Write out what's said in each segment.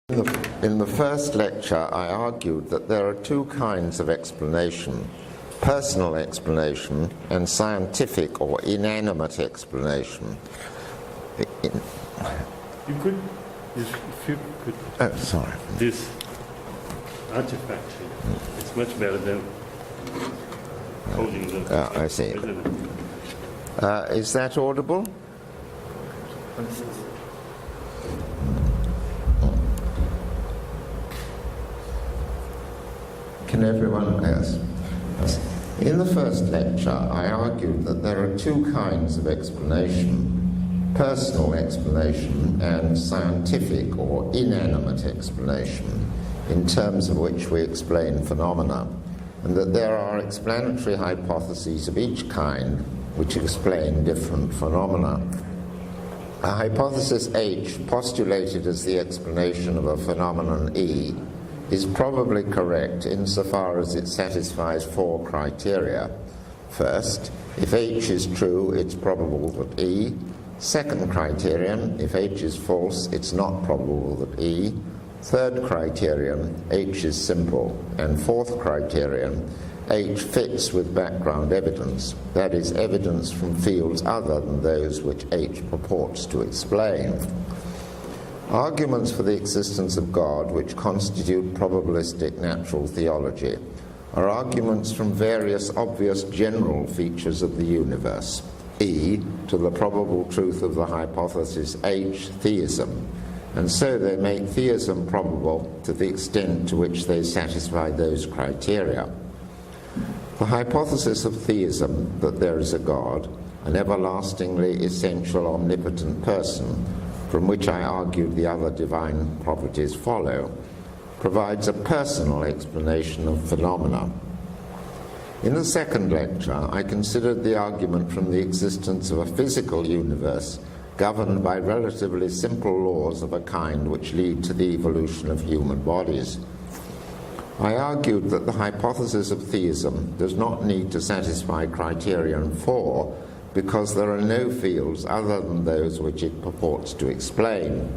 In the first lecture, I argued that there are two kinds of explanation: personal explanation and scientific or inanimate explanation. If you could. Oh, sorry. This artifact here, it's much better than holding the. I see. Is that audible? Can everyone? Yes. In the first lecture, I argued that there are two kinds of explanation: personal explanation and scientific or inanimate explanation, in terms of which we explain phenomena, and that there are explanatory hypotheses of each kind which explain different phenomena. A hypothesis H, postulated as the explanation of a phenomenon E, is probably correct insofar as it satisfies four criteria. First, if H is true, it's probable that E. Second criterion, if H is false, it's not probable that E. Third criterion, H is simple. And fourth criterion, H fits with background evidence, that is, evidence from fields other than those which H purports to explain. Arguments for the existence of God, which constitute probabilistic natural theology, are arguments from various obvious general features of the universe. E, to the probable truth of the hypothesis H, theism, and so they make theism probable to the extent to which they satisfy those criteria. The hypothesis of theism, that there is a God, an everlastingly essential omnipotent person, from which I argued the other divine properties follow, provides a personal explanation of phenomena. In the second lecture, I considered the argument from the existence of a physical universe governed by relatively simple laws of a kind which lead to the evolution of human bodies. I argued that the hypothesis of theism does not need to satisfy criterion 4 because there are no fields other than those which it purports to explain.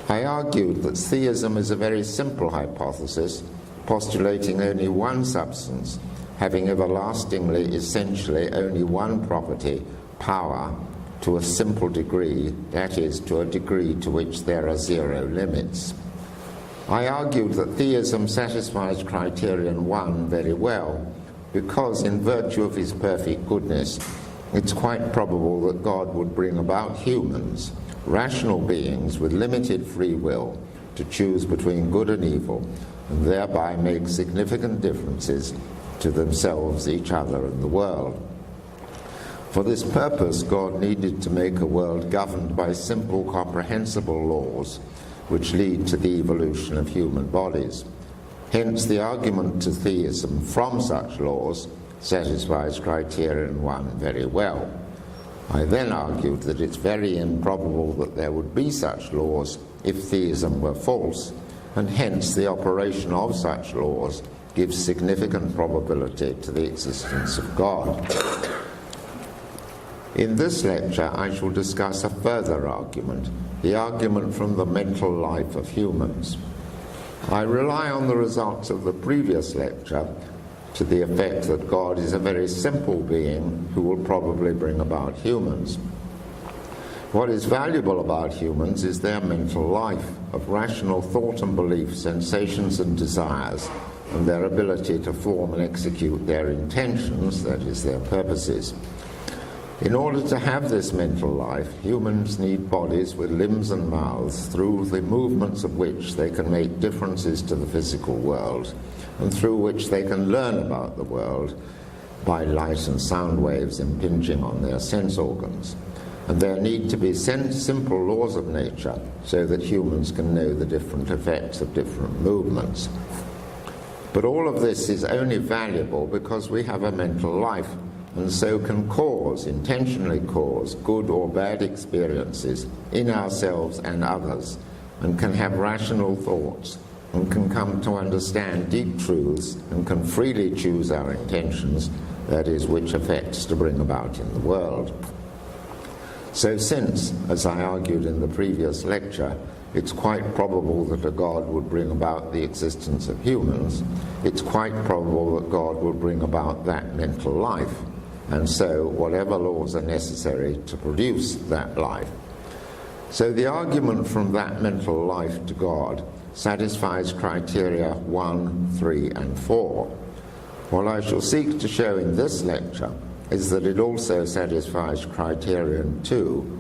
I argued that theism is a very simple hypothesis, postulating only one substance, having everlastingly, essentially, only one property, power, to a simple degree, that is, to a degree to which there are zero limits. I argued that theism satisfies criterion 1 very well, because in virtue of his perfect goodness, it's quite probable that God would bring about humans, rational beings with limited free will, to choose between good and evil, and thereby make significant differences to themselves, each other, and the world. For this purpose, God needed to make a world governed by simple, comprehensible laws, which lead to the evolution of human bodies. Hence, the argument to theism from such laws satisfies criterion 1 very well. I then argued that it's very improbable that there would be such laws if theism were false, and hence the operation of such laws gives significant probability to the existence of God. In this lecture, I shall discuss a further argument, the argument from the mental life of humans. I rely on the results of the previous lecture to the effect that God is a very simple being who will probably bring about humans. What is valuable about humans is their mental life of rational thought and belief, sensations and desires, and their ability to form and execute their intentions, that is, their purposes. In order to have this mental life, humans need bodies with limbs and mouths, through the movements of which they can make differences to the physical world, and through which they can learn about the world by light and sound waves impinging on their sense organs. And there need to be simple laws of nature so that humans can know the different effects of different movements. But all of this is only valuable because we have a mental life, and so can intentionally cause good or bad experiences in ourselves and others, and can have rational thoughts, and can come to understand deep truths, and can freely choose our intentions, that is, which effects to bring about in the world. So since, as I argued in the previous lecture, it's quite probable that a God would bring about the existence of humans. It's quite probable that God would bring about that mental life, and so whatever laws are necessary to produce that life. So the argument from that mental life to God satisfies criteria 1, 3, and 4. What I shall seek to show in this lecture is that it also satisfies criterion 2.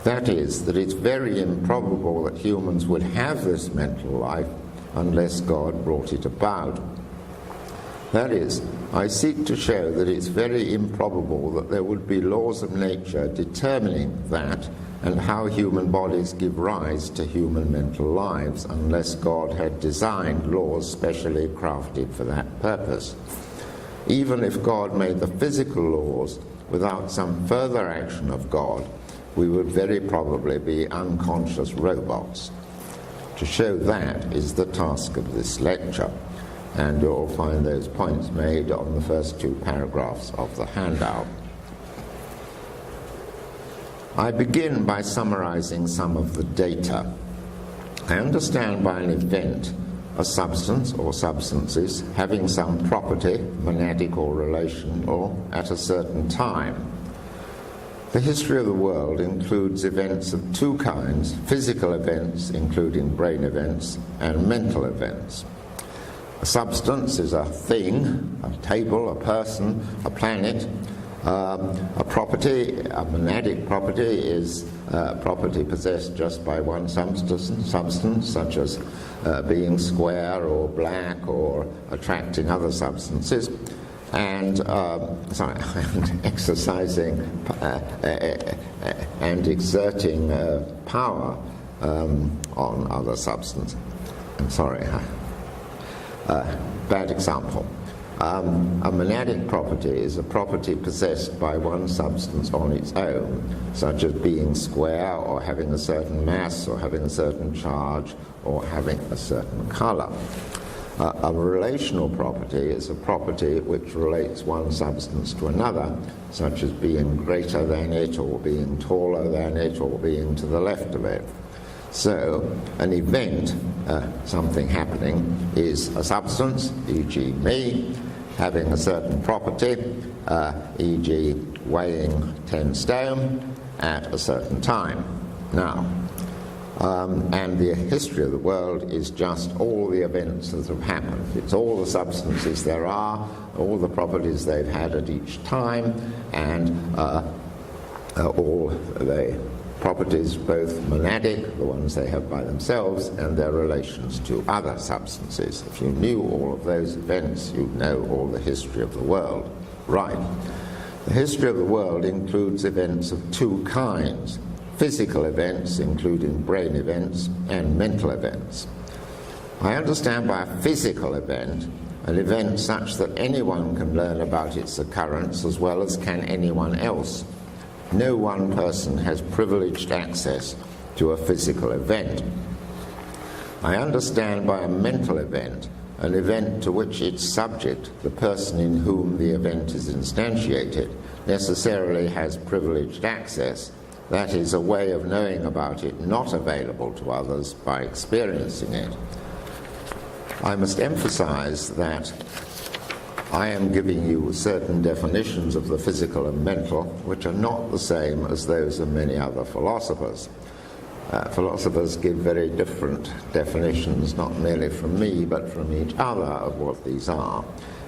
That is, that it's very improbable that humans would have this mental life unless God brought it about. That is, I seek to show that it's very improbable that there would be laws of nature determining that and how human bodies give rise to human mental lives unless God had designed laws specially crafted for that purpose. Even if God made the physical laws without some further action of God, we would very probably be unconscious robots. To show that is the task of this lecture, and you'll find those points made on the first 2 paragraphs of the handout. I begin by summarizing some of the data. I understand by an event a substance or substances having some property, monadic or relational, at a certain time. The history of the world includes events of 2 kinds: physical events, including brain events, and mental events. A substance is a thing, a table, a person, a planet. A property, a monadic property, is property possessed just by one substance, such as being square or black or attracting other substances, and exercising and exerting power on other substances. I'm sorry, bad example. A monadic property is a property possessed by one substance on its own, such as being square or having a certain mass or having a certain charge or having a certain color. A relational property is a property which relates one substance to another, such as being greater than it or being taller than it or being to the left of it. So an event, something happening, is a substance, e.g. me, having a certain property, e.g. weighing 10 stone at a certain time. Now, and the history of the world is just all the events that have happened. It's all the substances there are, all the properties they've had at each time, and all the properties, both monadic, the ones they have by themselves, and their relations to other substances. If you knew all of those events, you'd know all the history of the world. Right. The history of the world includes events of 2 kinds: physical events, including brain events, and mental events. I understand by a physical event an event such that anyone can learn about its occurrence as well as can anyone else. No one person has privileged access to a physical event. I understand by a mental event an event to which its subject, the person in whom the event is instantiated, necessarily has privileged access. That is, a way of knowing about it not available to others by experiencing it. I must emphasize that I am giving you certain definitions of the physical and mental, which are not the same as those of many other philosophers. Philosophers give very different definitions, not merely from me, but from each other, of what these are.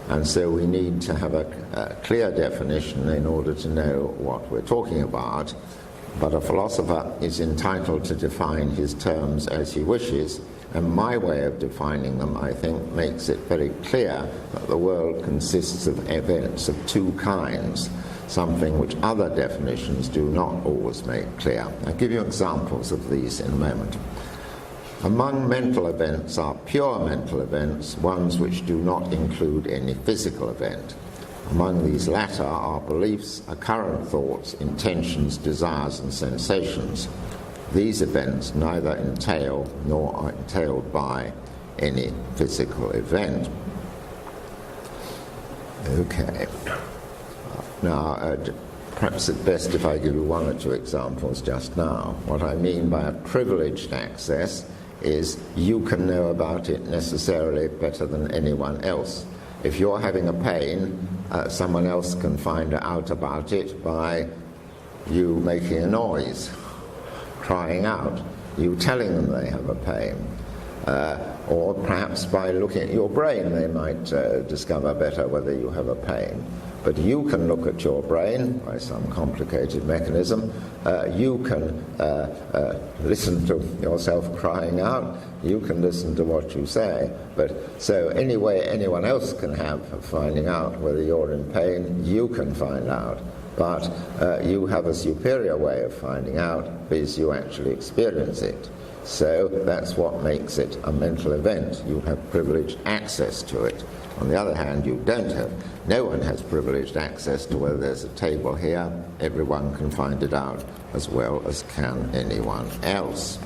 And so we need to have a clear definition in order to know what we're talking about. But a philosopher is entitled to define his terms as he wishes, and my way of defining them, I think, makes it very clear that the world consists of events of 2 kinds, something which other definitions do not always make clear. I'll give you examples of these in a moment. Among mental events are pure mental events, ones which do not include any physical event. Among these latter are beliefs, current thoughts, intentions, desires, and sensations. These events neither entail nor are entailed by any physical event. Okay. Now, Perhaps it's best if I give you one or two examples just now. What I mean by a privileged access is you can know about it necessarily better than anyone else. If you're having a pain, someone else can find out about it by you making a noise, crying out, you telling them they have a pain. Or perhaps by looking at your brain they might discover better whether you have a pain. But you can look at your brain by some complicated mechanism. You can listen to yourself crying out. You can listen to what you say. But so any way anyone else can have of finding out whether you're in pain, you can find out. But you have a superior way of finding out because you actually experience it. So that's what makes it a mental event. You have privileged access to it. On the other hand, you don't have. No one has privileged access to whether there's a table here. Everyone can find it out as well as can anyone else.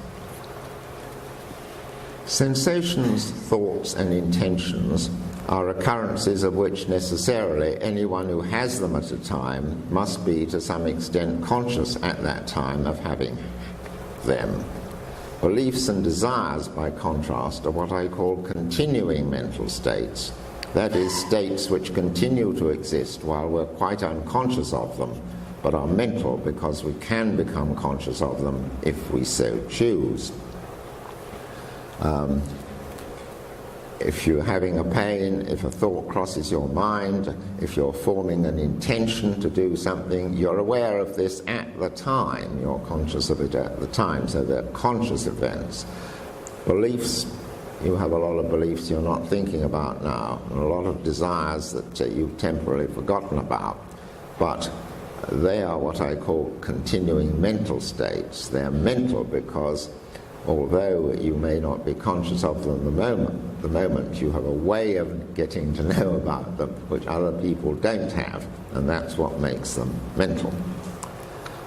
Sensations, thoughts, and intentions are occurrences of which necessarily anyone who has them at a time must be to some extent conscious at that time of having them. Beliefs and desires, by contrast, are what I call continuing mental states. That is, states which continue to exist while we're quite unconscious of them, but are mental because we can become conscious of them if we so choose. If you're having a pain, if a thought crosses your mind, if you're forming an intention to do something, you're aware of this at the time. You're conscious of it at the time, so they're conscious events. Beliefs, you have a lot of beliefs you're not thinking about now, and a lot of desires that you've temporarily forgotten about. But they are what I call continuing mental states. They're mental because although you may not be conscious of them the moment you have a way of getting to know about them which other people don't have, and that's what makes them mental.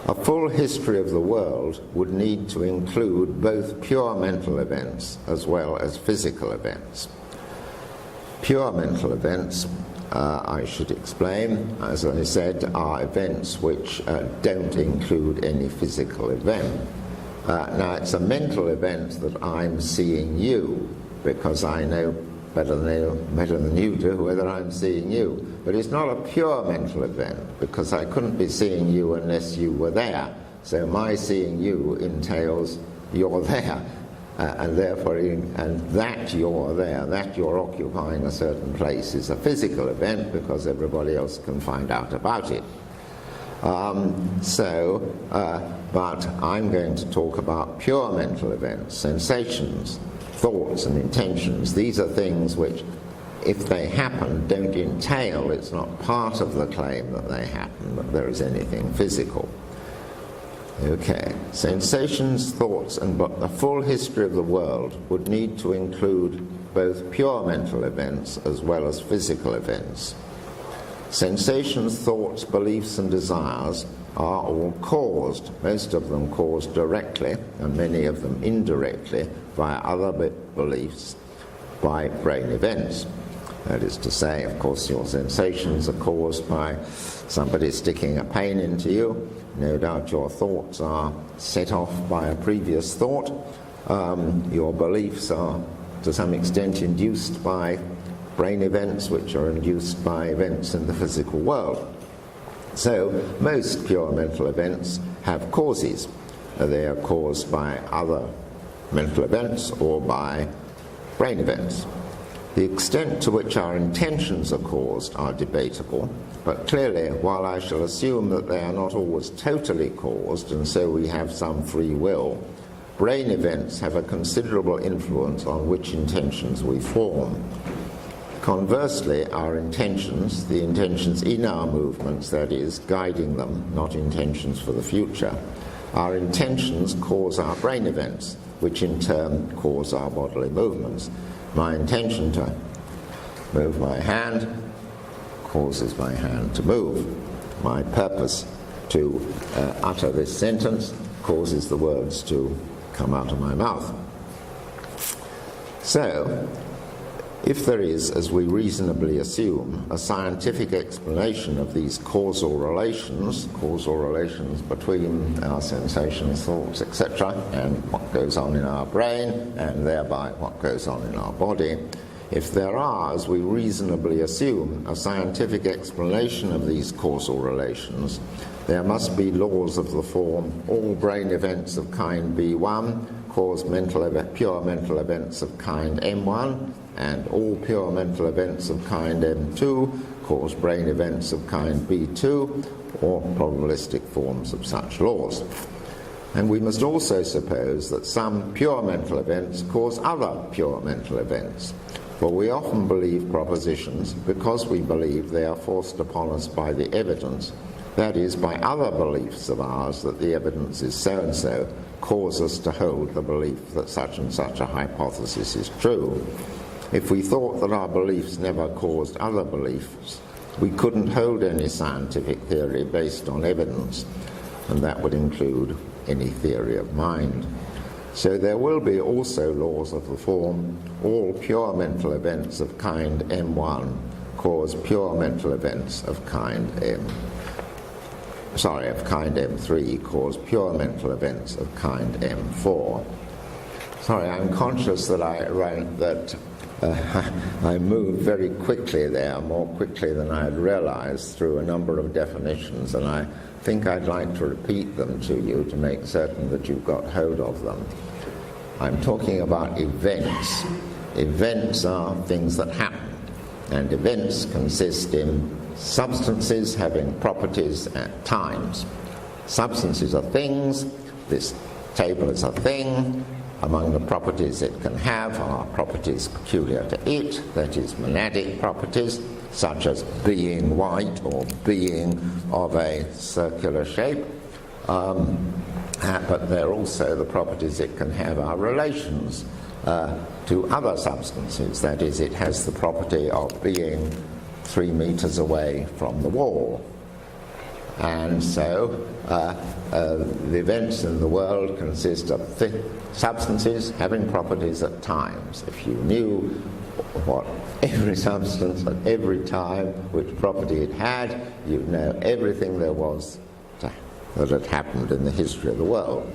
A full history of the world would need to include both pure mental events as well as physical events. Pure mental events, I should explain, as I said, are events which don't include any physical event. Now, it's a mental event that I'm seeing you, because I know better than you do whether I'm seeing you. But it's not a pure mental event, because I couldn't be seeing you unless you were there. So my seeing you entails you're there, and therefore, and that you're there, that you're occupying a certain place is a physical event, because everybody else can find out about it. But I'm going to talk about pure mental events, sensations, thoughts and intentions. These are things which, if they happen, don't entail, it's not part of the claim that they happen, that there is anything physical. Okay, sensations, thoughts, and the full history of the world would need to include both pure mental events as well as physical events. Sensations, thoughts, beliefs, and desires are all caused, most of them caused directly, and many of them indirectly, via other beliefs, by brain events. That is to say, of course, your sensations are caused by somebody sticking a pain into you. No doubt your thoughts are set off by a previous thought. Your beliefs are, to some extent, induced by brain events which are induced by events in the physical world. So most pure mental events have causes. They are caused by other mental events or by brain events. The extent to which our intentions are caused are debatable, but clearly, while I shall assume that they are not always totally caused, and so we have some free will, brain events have a considerable influence on which intentions we form. Conversely, our intentions, the intentions in our movements, that is, guiding them, not intentions for the future, our intentions cause our brain events, which in turn cause our bodily movements. My intention to move my hand causes my hand to move. My purpose to utter this sentence causes the words to come out of my mouth. So, If there is, as we reasonably assume, a scientific explanation of these causal relations between our sensations, thoughts, etc., and what goes on in our brain, and thereby what goes on in our body, if there are, as we reasonably assume, a scientific explanation of these causal relations, there must be laws of the form: all brain events of kind B1 cause pure mental events of kind M1, and all pure mental events of kind M2 cause brain events of kind B2, or probabilistic forms of such laws. And we must also suppose that some pure mental events cause other pure mental events. For we often believe propositions because we believe they are forced upon us by the evidence, that is, by other beliefs of ours that the evidence is so-and-so, cause us to hold the belief that such and such a hypothesis is true. If we thought that our beliefs never caused other beliefs, we couldn't hold any scientific theory based on evidence, and that would include any theory of mind. So there will be also laws of the form: all pure mental events of kind M1 cause pure mental events of kind M3 cause pure mental events of kind M4. Sorry, I'm conscious that I moved very quickly there, more quickly than I had realized, through a number of definitions, and I think I'd like to repeat them to you to make certain that you've got hold of them. I'm talking about events. Events are things that happen, and events consist in substances having properties at times. Substances are things. This table is a thing. Among the properties it can have are properties peculiar to it, that is, monadic properties, such as being white or being of a circular shape. But they're also the properties it can have are relations to other substances. That is, it has the property of being 3 meters away from the wall. And so the events in the world consist of substances having properties at times. If you knew what every substance at every time, which property it had, you'd know everything there was that had happened in the history of the world.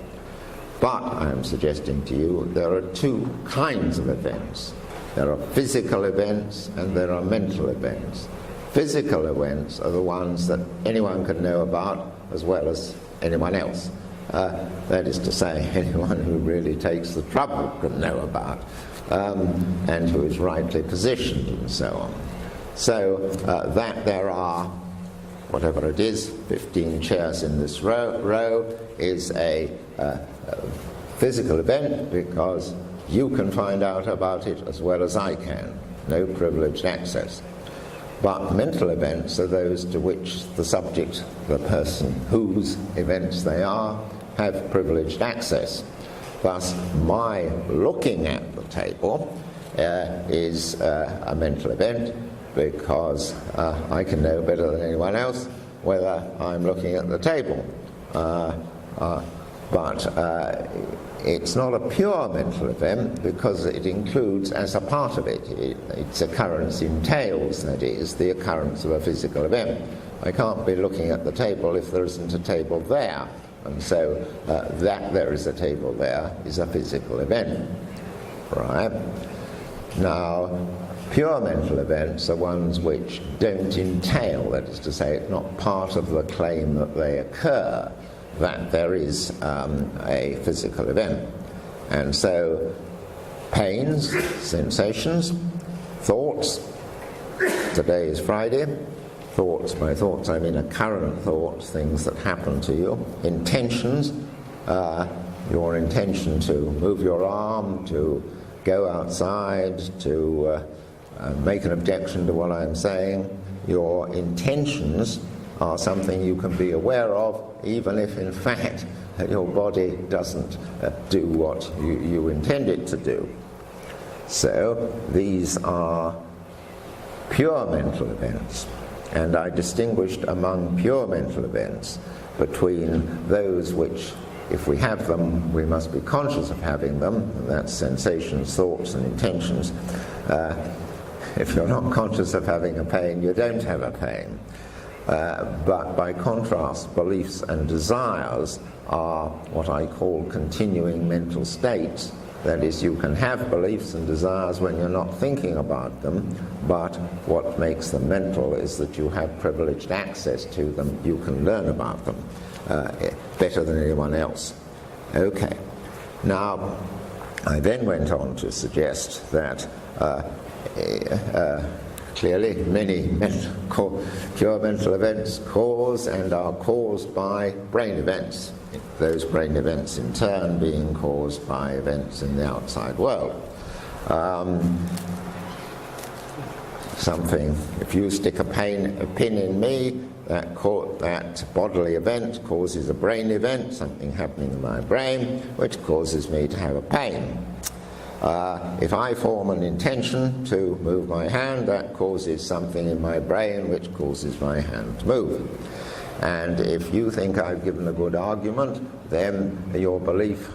But I'm suggesting to you there are two kinds of events. There are physical events and there are mental events. Physical events are the ones that anyone can know about as well as anyone else. That is to say, anyone who really takes the trouble can know about, and who is rightly positioned and so on. So that there are, whatever it is, 15 chairs in this row is a physical event because you can find out about it as well as I can. No privileged access. But mental events are those to which the subject, the person whose events they are, have privileged access. Thus, my looking at the table is a mental event because I can know better than anyone else whether I'm looking at the table. But it's not a pure mental event because it includes, as a part of it, its occurrence entails, that is, the occurrence of a physical event. I can't be looking at the table if there isn't a table there, and so that there is a table there is a physical event. Right? Now, pure mental events are ones which don't entail, that is to say, it's not part of the claim that they occur, that there is a physical event. And so pains, sensations, thoughts, today is Friday, thoughts, by thoughts I mean a current thought, things that happen to you, intentions, your intention to move your arm, to go outside, to make an objection to what I'm saying. Your intentions are something you can be aware of, even if in fact your body doesn't do what you intend it to do. So these are pure mental events, and I distinguished among pure mental events between those which, if we have them, we must be conscious of having them, and that's sensations, thoughts and intentions, if you're not conscious of having a pain, you don't have a pain. But by contrast, beliefs and desires are what I call continuing mental states. That is, you can have beliefs and desires when you're not thinking about them, but what makes them mental is that you have privileged access to them. You can learn about them better than anyone else. Okay. Now, I then went on to suggest that clearly many pure mental events cause and are caused by brain events. Those brain events in turn being caused by events in the outside world. If you stick a pin in me, that bodily event causes a brain event, something happening in my brain, which causes me to have a pain. If I form an intention to move my hand, that causes something in my brain which causes my hand to move. And if you think I've given a good argument, then your belief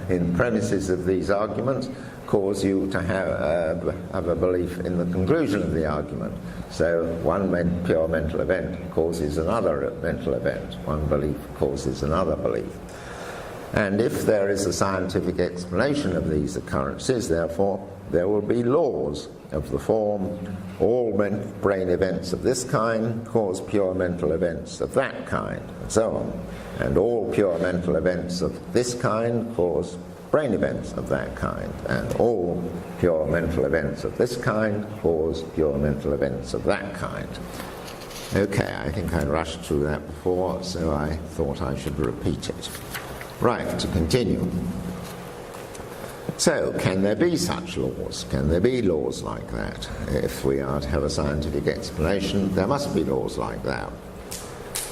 in premises of these arguments cause you to have a belief in the conclusion of the argument. So one pure mental event causes another mental event. One belief causes another belief. And if there is a scientific explanation of these occurrences, therefore, there will be laws of the form, all brain events of this kind cause pure mental events of that kind, and so on. And all pure mental events of this kind cause brain events of that kind, and all pure mental events of this kind cause pure mental events of that kind. Okay, I think I rushed through that before, so I thought I should repeat it. Right, to continue. So, can there be such laws? Can there be laws like that? If we are to have a scientific explanation, there must be laws like that.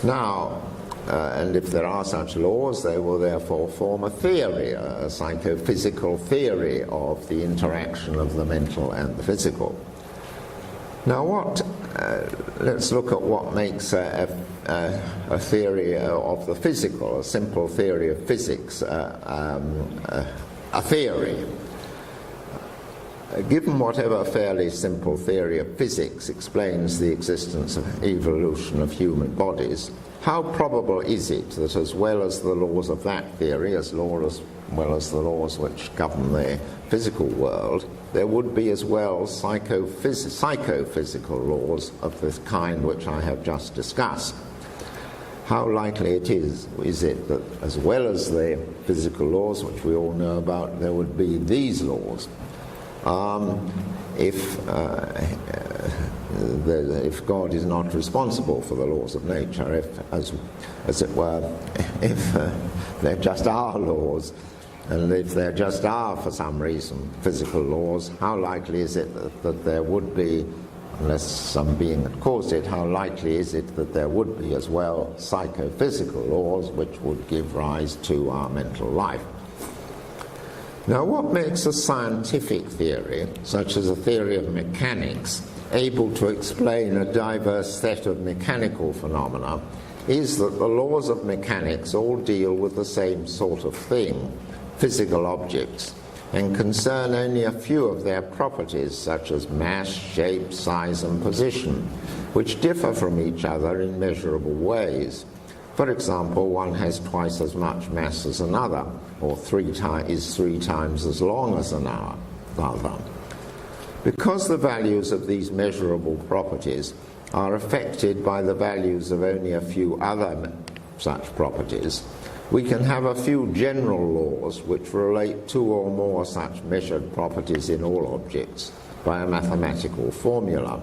Now, and if there are such laws, they will therefore form a theory, a psychophysical theory of the interaction of the mental and the physical. Now, let's look at what makes a theory of the physical, a simple theory of physics, a theory. Given whatever fairly simple theory of physics explains the existence of evolution of human bodies, how probable is it that as well as the laws of that theory, as well as the laws which govern the physical world, there would be as well psychophysical laws of the kind which I have just discussed? How likely is it that as well as the physical laws, which we all know about, there would be these laws? If God is not responsible for the laws of nature, if there just are laws, and if there just are, for some reason, physical laws, how likely is it that there would be, unless some being had caused it, how likely is it that there would be as well psychophysical laws which would give rise to our mental life? Now, what makes a scientific theory, such as a theory of mechanics, able to explain a diverse set of mechanical phenomena is that the laws of mechanics all deal with the same sort of thing, physical objects, and concern only a few of their properties, such as mass, shape, size, and position, which differ from each other in measurable ways. For example, one has twice as much mass as another, or is three times as long as another. Because the values of these measurable properties are affected by the values of only a few other such properties, we can have a few general laws which relate two or more such measured properties in all objects by a mathematical formula.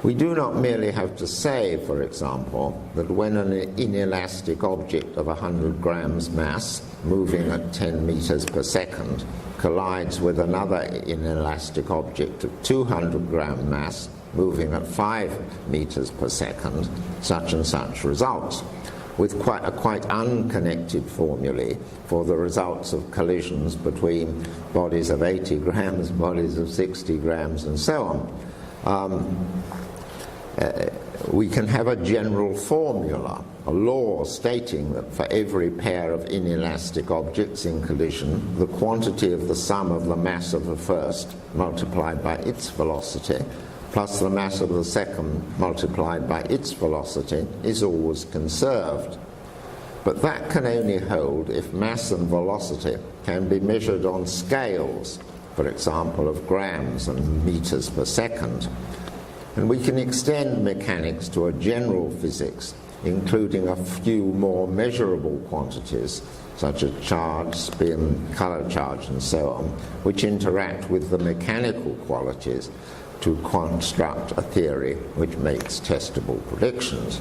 We do not merely have to say, for example, that when an inelastic object of 100 grams mass, moving at 10 meters per second, collides with another inelastic object of 200 gram mass, moving at 5 meters per second, such and such results, with quite unconnected formulae for the results of collisions between bodies of 80 grams, bodies of 60 grams, and so on. We can have a general formula a law stating that for every pair of inelastic objects in collision, the quantity of the sum of the mass of the first multiplied by its velocity plus the mass of the second multiplied by its velocity is always conserved. But that can only hold if mass and velocity can be measured on scales, for example of grams and meters per second. And we can extend mechanics to a general physics, including a few more measurable quantities, such as charge, spin, color charge, and so on, which interact with the mechanical qualities to construct a theory which makes testable predictions.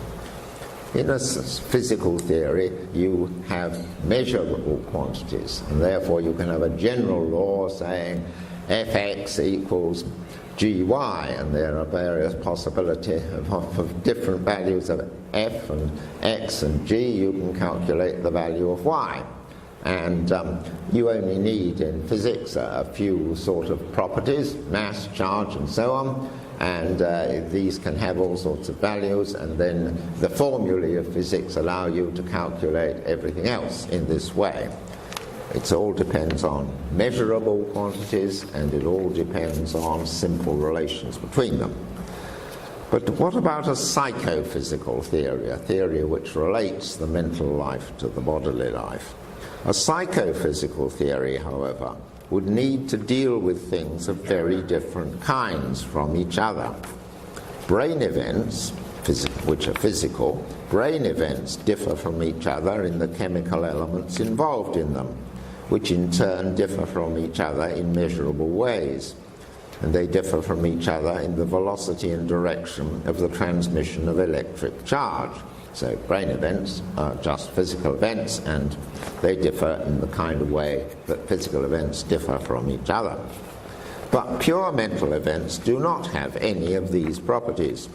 In a physical theory, you have measurable quantities, and therefore you can have a general law saying fx equals gy, and there are various possibilities of different values of f and x and g. You can calculate the value of y. And you only need in physics a few sort of properties, mass, charge, and so on, and these can have all sorts of values, and then the formulae of physics allow you to calculate everything else in this way. It all depends on measurable quantities, and it all depends on simple relations between them. But what about a psychophysical theory, a theory which relates the mental life to the bodily life? A psychophysical theory, however, would need to deal with things of very different kinds from each other. Brain events, which are physical, brain events differ from each other in the chemical elements involved in them, which in turn differ from each other in measurable ways. And they differ from each other in the velocity and direction of the transmission of electric charge. So brain events are just physical events, and they differ in the kind of way that physical events differ from each other. But pure mental events do not have any of these properties.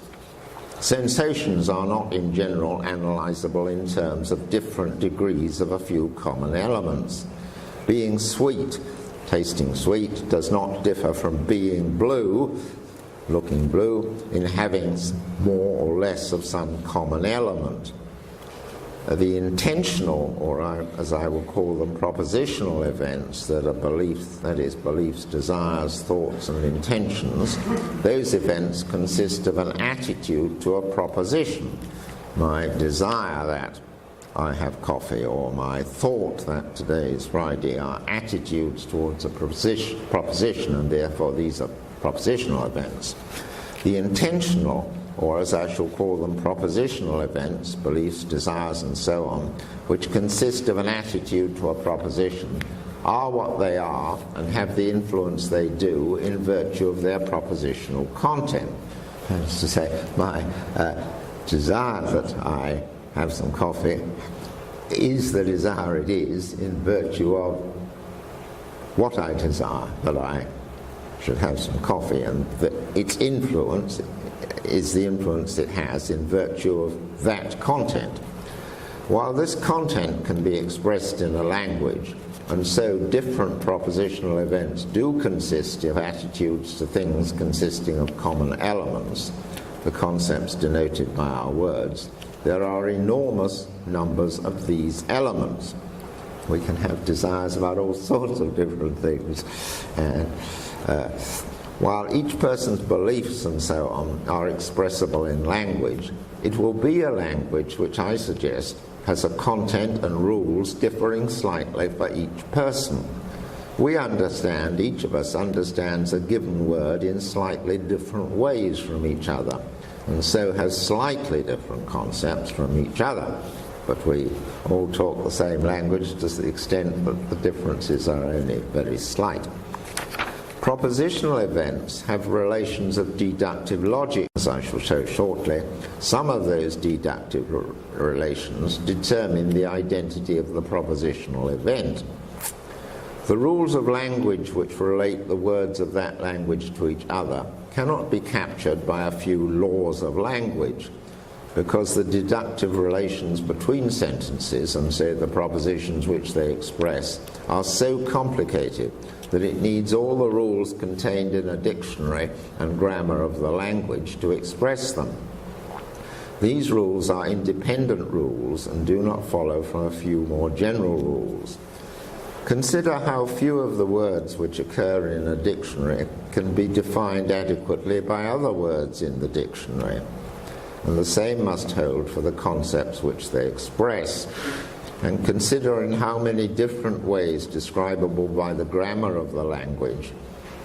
Sensations are not in general analyzable in terms of different degrees of a few common elements. Being sweet, tasting sweet, does not differ from being blue, looking blue, in having more or less of some common element. The intentional, or as I will call them, propositional events that are beliefs, that is, beliefs, desires, thoughts, and intentions, those events consist of an attitude to a proposition. My desire that I have coffee, or my thought that today is Friday, are attitudes towards a proposition, and therefore these are propositional events. The intentional, or as I shall call them, propositional events, beliefs, desires, and so on, which consist of an attitude to a proposition, are what they are and have the influence they do in virtue of their propositional content. That is to say, my desire that I have some coffee is the desire it is in virtue of what I desire, that I should have some coffee, and that its influence is the influence it has in virtue of that content. While this content can be expressed in a language, and so different propositional events do consist of attitudes to things consisting of common elements, the concepts denoted by our words, there are enormous numbers of these elements. We can have desires about all sorts of different things, and while each person's beliefs and so on are expressible in language, it will be a language which I suggest has a content and rules differing slightly for each person. We understand, each of us understands a given word in slightly different ways from each other, and so has slightly different concepts from each other. But we all talk the same language to the extent that the differences are only very slight. Propositional events have relations of deductive logic, as I shall show shortly. Some of those deductive relations determine the identity of the propositional event. The rules of language which relate the words of that language to each other cannot be captured by a few laws of language, because the deductive relations between sentences and, say, the propositions which they express are so complicated that it needs all the rules contained in a dictionary and grammar of the language to express them. These rules are independent rules and do not follow from a few more general rules. Consider how few of the words which occur in a dictionary can be defined adequately by other words in the dictionary, and the same must hold for the concepts which they express. And consider in how many different ways describable by the grammar of the language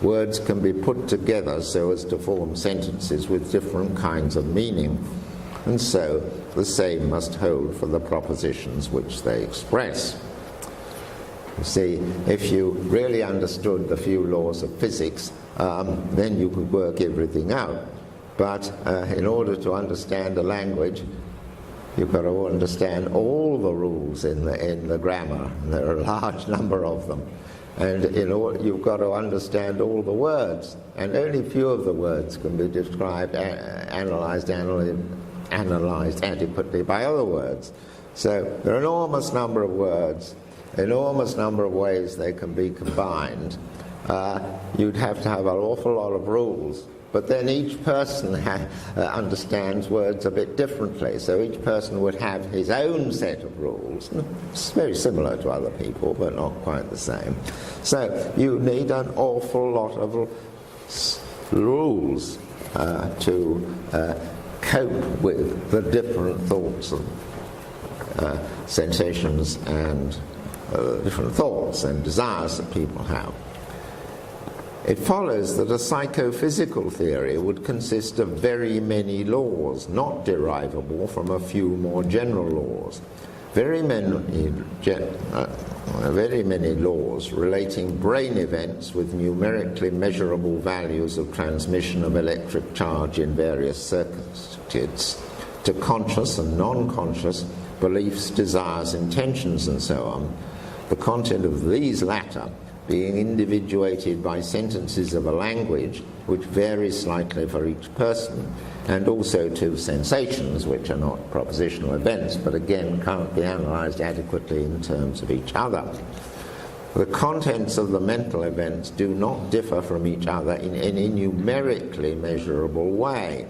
words can be put together so as to form sentences with different kinds of meaning, and so the same must hold for the propositions which they express. You see, if you really understood the few laws of physics, then you could work everything out. But in order to understand a language, you've got to understand all the rules in the grammar, and there are a large number of them. And you've got to understand all the words, and only few of the words can be described, analysed adequately by other words. So there are an enormous number of words, enormous number of ways they can be combined. You'd have to have an awful lot of rules, but then each person understands words a bit differently, so each person would have his own set of rules. It's very similar to other people, but not quite the same. So you need an awful lot of rules to cope with the different thoughts and sensations and different thoughts and desires that people have. It follows that a psychophysical theory would consist of very many laws, not derivable from a few more general laws. Very many laws relating brain events with numerically measurable values of transmission of electric charge in various circuits to conscious and non-conscious beliefs, desires, intentions, and so on. The content of these latter being individuated by sentences of a language which varies slightly for each person, and also to sensations which are not propositional events, but again can't be analysed adequately in terms of each other. The contents of the mental events do not differ from each other in any numerically measurable way,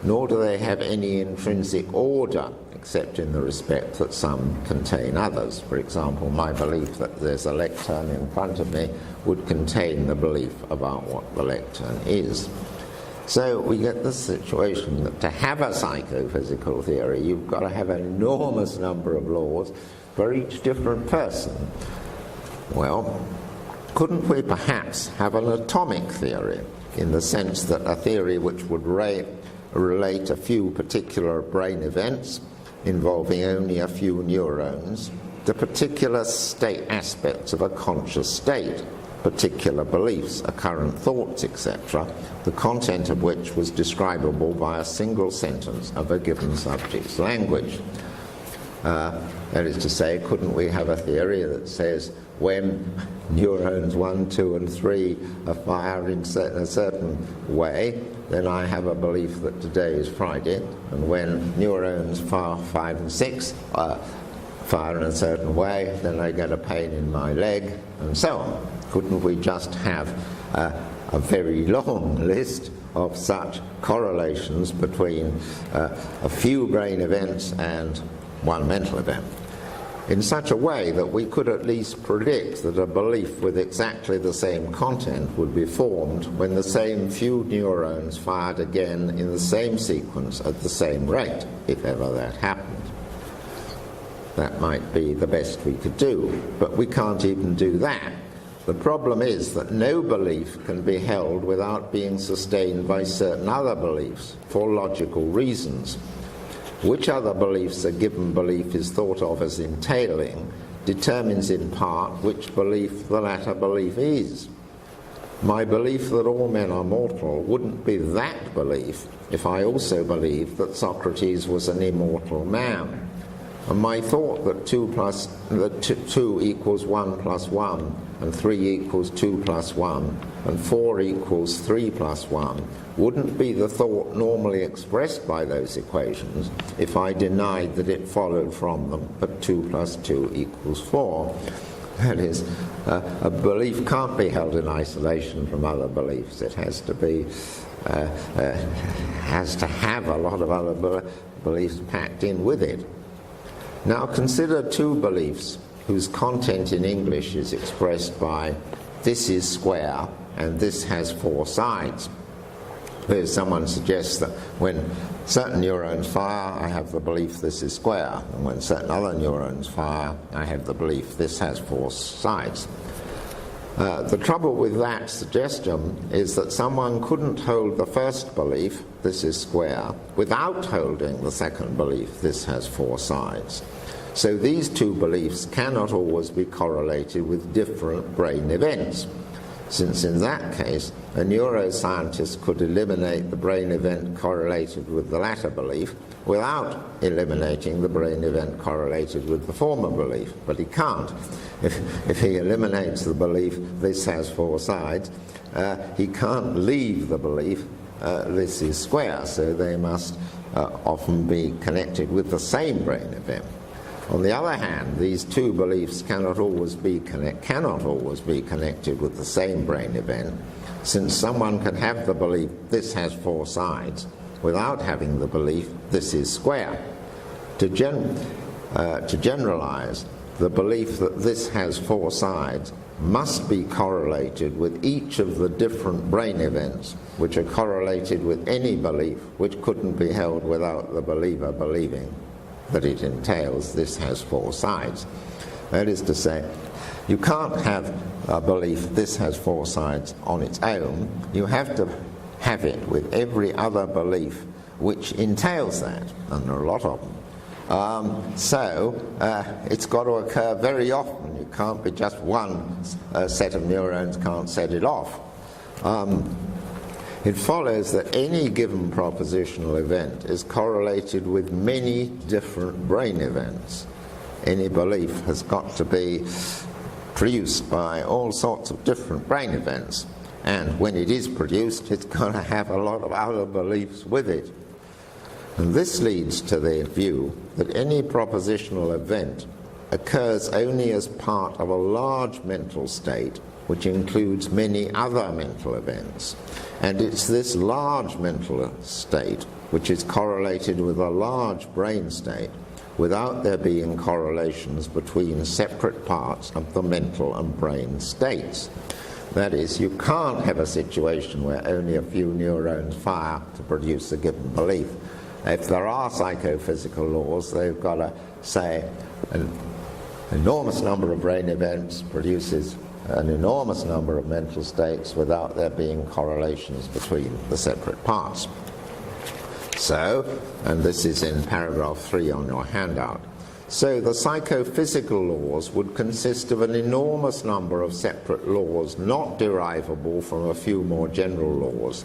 nor do they have any intrinsic order, except in the respect that some contain others. For example, my belief that there's a lectern in front of me would contain the belief about what the lectern is. So we get the situation that to have a psychophysical theory, you've got to have an enormous number of laws for each different person. Well, couldn't we perhaps have an atomic theory, in the sense that a theory which would relate a few particular brain events involving only a few neurons to particular state aspects of a conscious state, particular beliefs, occurrent thoughts, etc., the content of which was describable by a single sentence of a given subject's language. That is to say, couldn't we have a theory that says when neurons 1, 2 and 3 are fired in a certain way, then I have a belief that today is Friday, and when neurons 5 and 6 fire in a certain way, then I get a pain in my leg, and so on. Couldn't we just have a very long list of such correlations between a few brain events and one mental event, in such a way that we could at least predict that a belief with exactly the same content would be formed when the same few neurons fired again in the same sequence at the same rate, if ever that happened. That might be the best we could do, but we can't even do that. The problem is that no belief can be held without being sustained by certain other beliefs for logical reasons. Which other beliefs a given belief is thought of as entailing determines in part which belief the latter belief is. My belief that all men are mortal wouldn't be that belief if I also believed that Socrates was an immortal man. And my thought that 2 equals 1 plus 1, and 3 equals 2 plus 1, and 4 equals 3 plus 1 wouldn't be the thought normally expressed by those equations if I denied that it followed from them that 2 plus 2 equals 4. That is, a belief can't be held in isolation from other beliefs. It has to be, has to have a lot of other beliefs packed in with it. Now consider two beliefs whose content in English is expressed by "this is square" and "this has four sides." There's someone suggests that when certain neurons fire, I have the belief this is square, and when certain other neurons fire, I have the belief this has four sides. The trouble with that suggestion is that someone couldn't hold the first belief, this is square, without holding the second belief, this has four sides. So these two beliefs cannot always be correlated with different brain events, since in that case a neuroscientist could eliminate the brain event correlated with the latter belief without eliminating the brain event correlated with the former belief. But he can't. If he eliminates the belief this has four sides, he can't leave the belief this is square, so they must often be connected with the same brain event. On the other hand, these two beliefs cannot always be connected with the same brain event, since someone can have the belief this has four sides without having the belief this is square. To generalize, the belief that this has four sides must be correlated with each of the different brain events which are correlated with any belief which couldn't be held without the believer believing that it entails this has four sides. That is to say, you can't have a belief this has four sides on its own. You have to have it with every other belief which entails that, and there are a lot of them. It's got to occur very often. You can't be just one set of neurons can't set it off. It follows that any given propositional event is correlated with many different brain events. Any belief has got to be produced by all sorts of different brain events, and when it is produced, it's going to have a lot of other beliefs with it. And this leads to the view that any propositional event occurs only as part of a large mental state which includes many other mental events. And it's this large mental state which is correlated with a large brain state without there being correlations between separate parts of the mental and brain states. That is, you can't have a situation where only a few neurons fire to produce a given belief. If there are psychophysical laws, they've got to say an enormous number of brain events produces an enormous number of mental states without there being correlations between the separate parts. So, and this is in paragraph 3 on your handout, so the psychophysical laws would consist of an enormous number of separate laws not derivable from a few more general laws.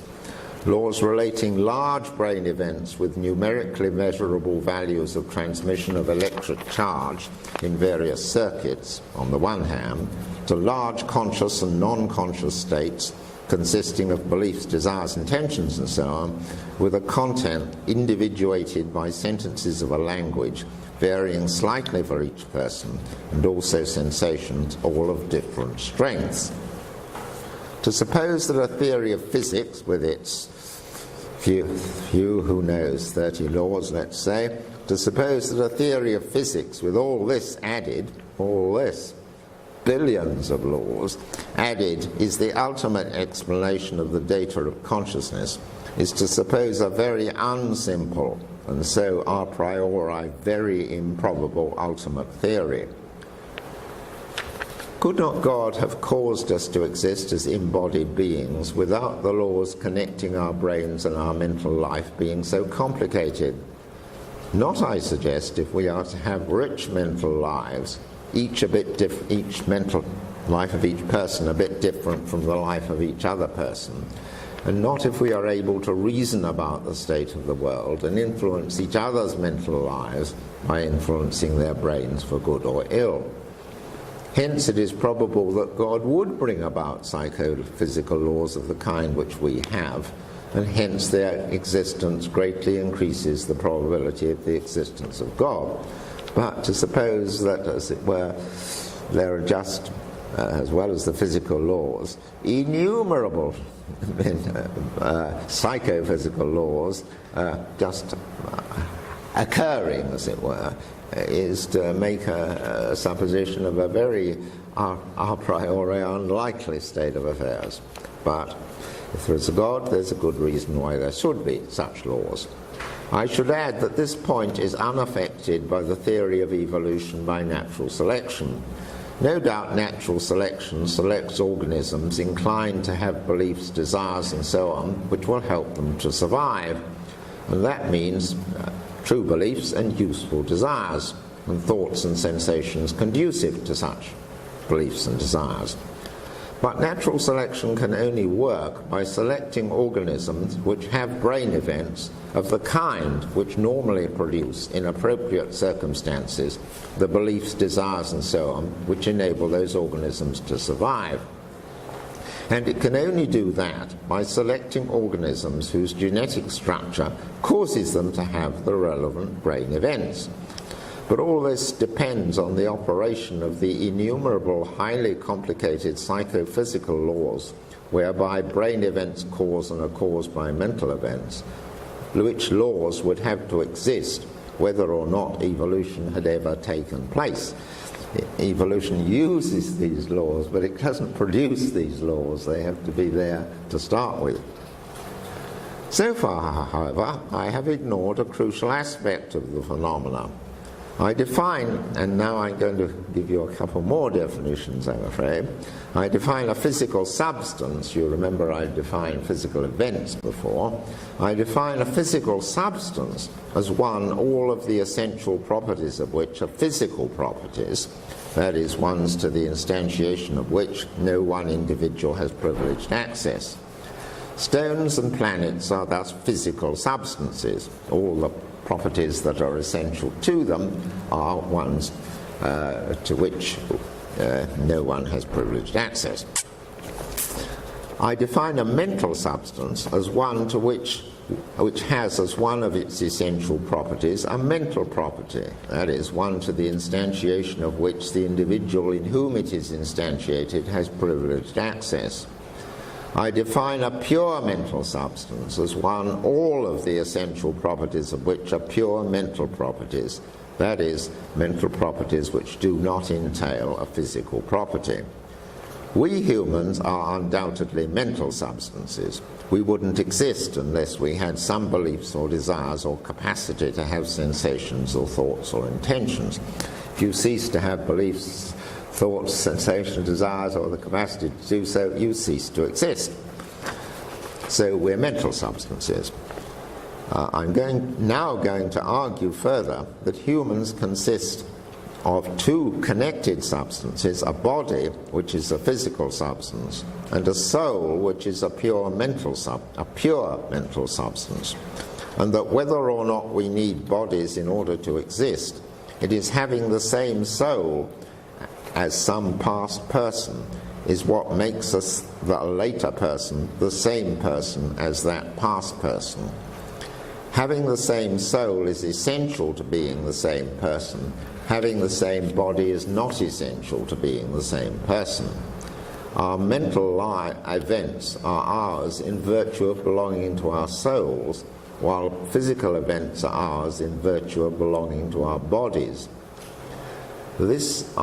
Laws relating large brain events with numerically measurable values of transmission of electric charge in various circuits, on the one hand, to large conscious and non-conscious states consisting of beliefs, desires, intentions, and so on, with a content individuated by sentences of a language varying slightly for each person, and also sensations all of different strengths. To suppose that a theory of physics with its few who knows 30 laws, let's say, to suppose that a theory of physics with all this added, all this, billions of laws added, is the ultimate explanation of the data of consciousness, is to suppose a very unsimple and so a priori very improbable ultimate theory. Could not God have caused us to exist as embodied beings without the laws connecting our brains and our mental life being so complicated? Not, I suggest, if we are to have rich mental lives, each mental life of each person a bit different from the life of each other person, and not if we are able to reason about the state of the world and influence each other's mental lives by influencing their brains for good or ill. Hence it is probable that God would bring about psychophysical laws of the kind which we have, and hence their existence greatly increases the probability of the existence of God. But to suppose that, as it were, there are just, as well as the physical laws, innumerable psychophysical laws just occurring, as it were, is to make a supposition of a very a priori unlikely state of affairs. But if there is a God, there's a good reason why there should be such laws. I should add that this point is unaffected by the theory of evolution by natural selection. No doubt natural selection selects organisms inclined to have beliefs, desires, and so on, which will help them to survive. And that means true beliefs and useful desires, and thoughts and sensations conducive to such beliefs and desires. But natural selection can only work by selecting organisms which have brain events of the kind which normally produce, in appropriate circumstances, the beliefs, desires, and so on, which enable those organisms to survive. And it can only do that by selecting organisms whose genetic structure causes them to have the relevant brain events. But all this depends on the operation of the innumerable, highly complicated psychophysical laws whereby brain events cause and are caused by mental events, which laws would have to exist whether or not evolution had ever taken place. Evolution uses these laws, but it doesn't produce these laws. They have to be there to start with. So far, however, I have ignored a crucial aspect of the phenomena. I define, and now I'm going to give you a couple more definitions, I'm afraid. I define a physical substance. You remember I defined physical events before. I define a physical substance as one, all of the essential properties of which are physical properties, that is, ones to the instantiation of which no one individual has privileged access. Stones and planets are thus physical substances. All the properties that are essential to them are ones to which no one has privileged access. I define a mental substance as one to which has as one of its essential properties a mental property, that is, one to the instantiation of which the individual in whom it is instantiated has privileged access. I define a pure mental substance as one, all of the essential properties of which are pure mental properties, that is, mental properties which do not entail a physical property. We humans are undoubtedly mental substances. We wouldn't exist unless we had some beliefs or desires or capacity to have sensations or thoughts or intentions. If you cease to have beliefs, thoughts, sensations, desires, or the capacity to do so, you cease to exist. So we're mental substances. I'm now going to argue further that humans consist of two connected substances, a body, which is a physical substance, and a soul, which is a pure mental substance, and that whether or not we need bodies in order to exist, it is having the same soul as some past person is what makes us, the later person, the same person as that past person. Having the same soul is essential to being the same person. Having the same body is not essential to being the same person. Our mental events are ours in virtue of belonging to our souls, while physical events are ours in virtue of belonging to our bodies. This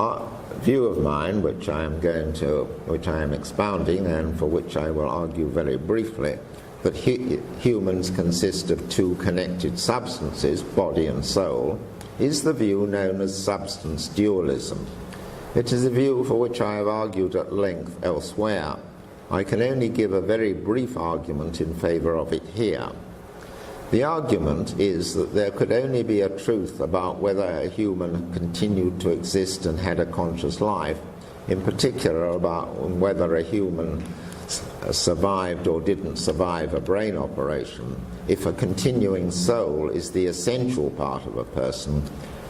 view of mine, which I am expounding and for which I will argue very briefly, that humans consist of two connected substances, body and soul, is the view known as substance dualism. It is a view for which I have argued at length elsewhere. I can only give a very brief argument in favor of it here. The argument is that there could only be a truth about whether a human continued to exist and had a conscious life, in particular about whether a human survived or didn't survive a brain operation, if a continuing soul is the essential part of a person,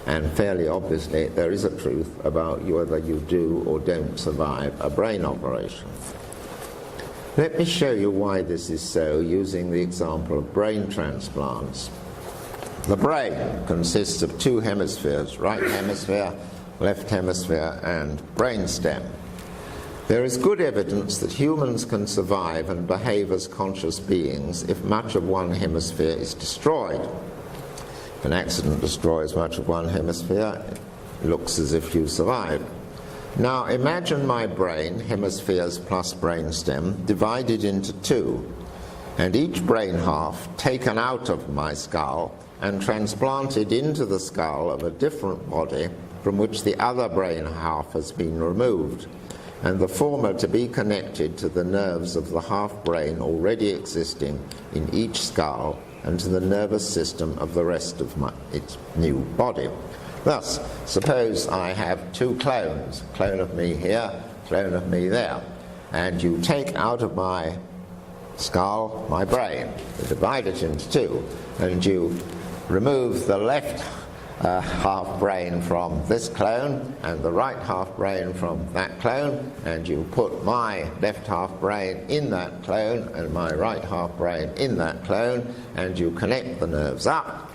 and fairly obviously there is a truth about whether you do or don't survive a brain operation. Let me show you why this is so using the example of brain transplants. The brain consists of two hemispheres, right hemisphere, left hemisphere and brainstem. There is good evidence that humans can survive and behave as conscious beings if much of one hemisphere is destroyed. If an accident destroys much of one hemisphere, it looks as if you survived. Now imagine my brain, hemispheres plus brainstem, divided into two, and each brain half taken out of my skull and transplanted into the skull of a different body from which the other brain half has been removed, and the former to be connected to the nerves of the half brain already existing in each skull and to the nervous system of the rest of its new body. Thus, suppose I have two clones, a clone of me here, a clone of me there, and you take out of my skull my brain, you divide it into two, and you remove the left half brain from this clone and the right half brain from that clone, and you put my left half brain in that clone and my right half brain in that clone, and you connect the nerves up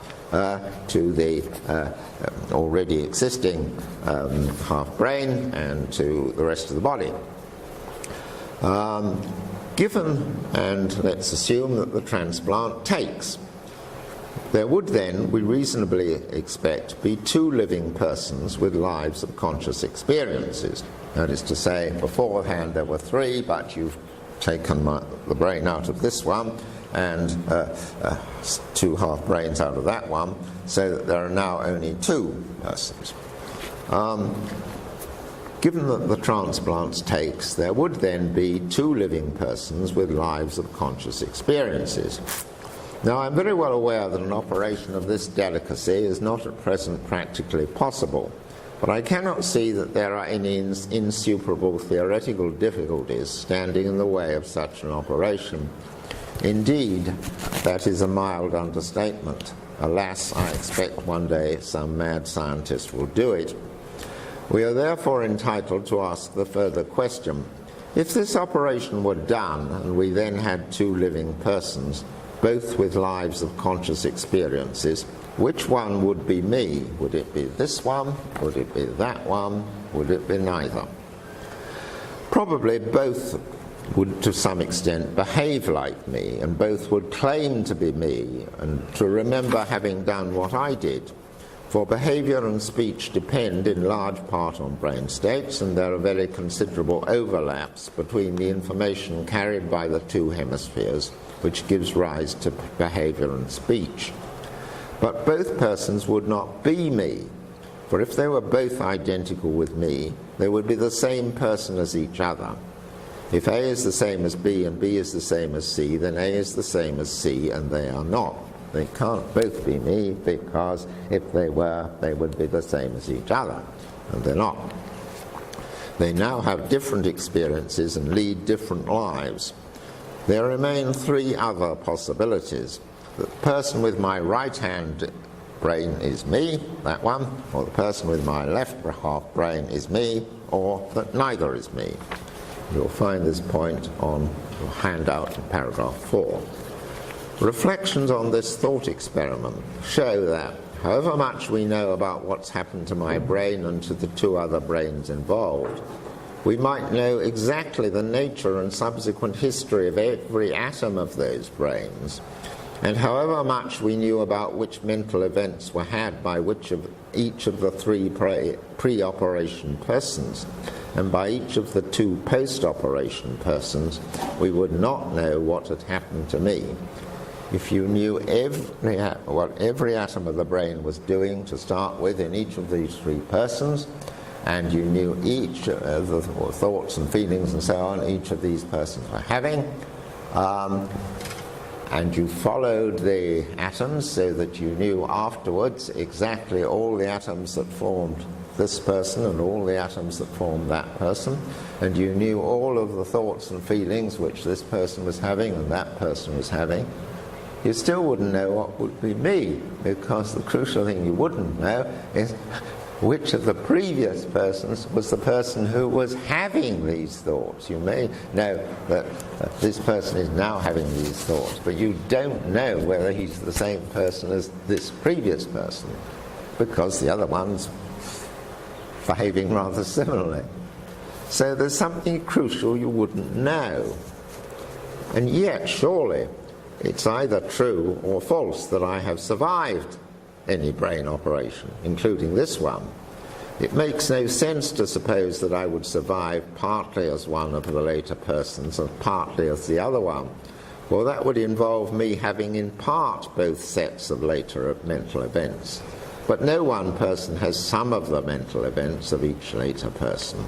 to the already existing half brain and to the rest of the body. Given, and let's assume that the transplant takes, there would then, we reasonably expect, be two living persons with lives of conscious experiences. That is to say, beforehand there were three, but you've taken the brain out of this one and two half brains out of that one, so that there are now only two persons. Given that the transplants takes, there would then be two living persons with lives of conscious experiences. Now, I'm very well aware that an operation of this delicacy is not at present practically possible, but I cannot see that there are any insuperable theoretical difficulties standing in the way of such an operation. Indeed, that is a mild understatement. Alas, I expect one day some mad scientist will do it. We are therefore entitled to ask the further question: if this operation were done and we then had two living persons, both with lives of conscious experiences, which one would be me? Would it be this one? Would it be that one? Would it be neither? Probably both would to some extent behave like me, and both would claim to be me and to remember having done what I did. For behavior and speech depend in large part on brain states, and there are very considerable overlaps between the information carried by the two hemispheres, which gives rise to behavior and speech. But both persons would not be me, for if they were both identical with me, they would be the same person as each other. If A is the same as B and B is the same as C, then A is the same as C, and they are not. They can't both be me, because if they were, they would be the same as each other, and they're not. They now have different experiences and lead different lives. There remain three other possibilities. The person with my right hand brain is me, that one, or the person with my left half brain is me, or that neither is me. You'll find this point on your handout in paragraph 4. Reflections on this thought experiment show that, however much we know about what's happened to my brain and to the two other brains involved, we might know exactly the nature and subsequent history of every atom of those brains, and however much we knew about which mental events were had by each of the three pre-operation persons, and by each of the two post-operation persons, we would not know what had happened to me. If you knew what every atom of the brain was doing to start with in each of these three persons, and you knew each of the thoughts and feelings and so on each of these persons were having, and you followed the atoms so that you knew afterwards exactly all the atoms that formed this person and all the atoms that formed that person, and you knew all of the thoughts and feelings which this person was having and that person was having, you still wouldn't know what would be me, because the crucial thing you wouldn't know is which of the previous persons was the person who was having these thoughts. You may know that this person is now having these thoughts, but you don't know whether he's the same person as this previous person, because the other one's behaving rather similarly. So there's something crucial you wouldn't know. And yet, surely, it's either true or false that I have survived any brain operation, including this one. It makes no sense to suppose that I would survive partly as one of the later persons and partly as the other one. Well, that would involve me having in part both sets of later mental events. But no one person has some of the mental events of each later person.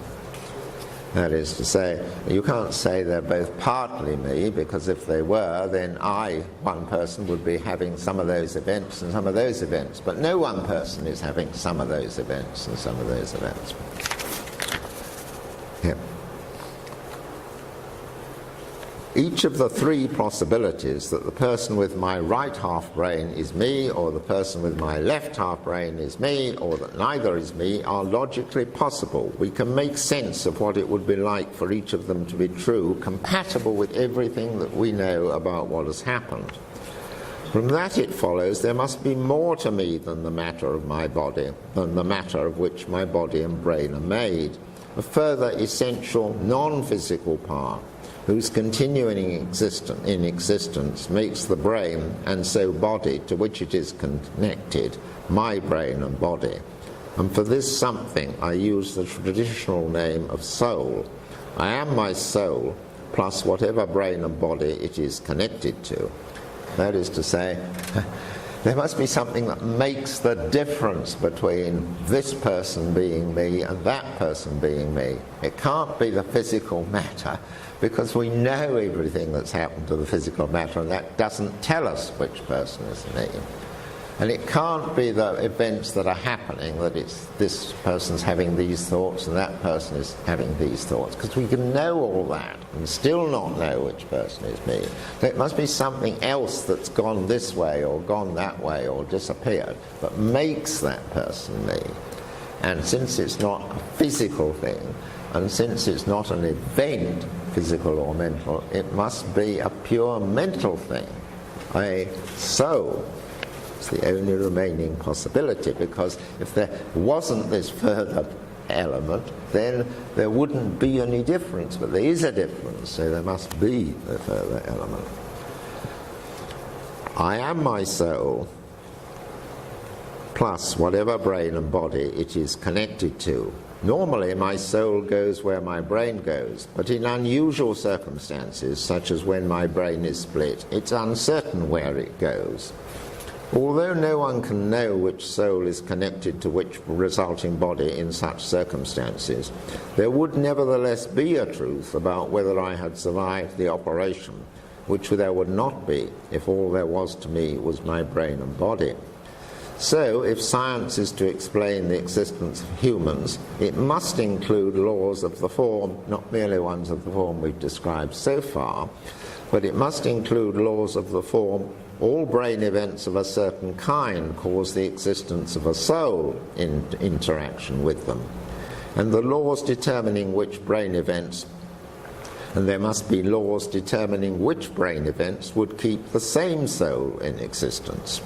That is to say, you can't say they're both partly me, because if they were, then I, one person, would be having some of those events and some of those events. But no one person is having some of those events and some of those events. Yeah. Each of the three possibilities, that the person with my right half brain is me, or the person with my left half brain is me, or that neither is me, are logically possible. We can make sense of what it would be like for each of them to be true, compatible with everything that we know about what has happened. From that it follows there must be more to me than the matter of my body, than the matter of which my body and brain are made. A further essential non-physical part, whose continuing in existence makes the brain, and so body, to which it is connected, my brain and body. And for this something I use the traditional name of soul. I am my soul, plus whatever brain and body it is connected to. That is to say, there must be something that makes the difference between this person being me and that person being me. It can't be the physical matter, because we know everything that's happened to the physical matter, and that doesn't tell us which person is me. And it can't be the events that are happening, that it's this person's having these thoughts and that person is having these thoughts, because we can know all that and still not know which person is me. So it must be something else that's gone this way or gone that way or disappeared that makes that person me. And since it's not a physical thing, and since it's not an event, physical or mental, it must be a pure mental thing, a soul. It's the only remaining possibility, because if there wasn't this further element, then there wouldn't be any difference. But there is a difference, so there must be the further element. I am my soul, plus whatever brain and body it is connected to. Normally my soul goes where my brain goes, but in unusual circumstances, such as when my brain is split, it's uncertain where it goes. Although no one can know which soul is connected to which resulting body in such circumstances, there would nevertheless be a truth about whether I had survived the operation, which there would not be if all there was to me was my brain and body. So, if science is to explain the existence of humans, it must include laws of the form, not merely ones of the form we've described so far, but it must include laws of the form, all brain events of a certain kind cause the existence of a soul in interaction with them. And the laws determining which brain events, and there must be laws determining which brain events would keep the same soul in existence.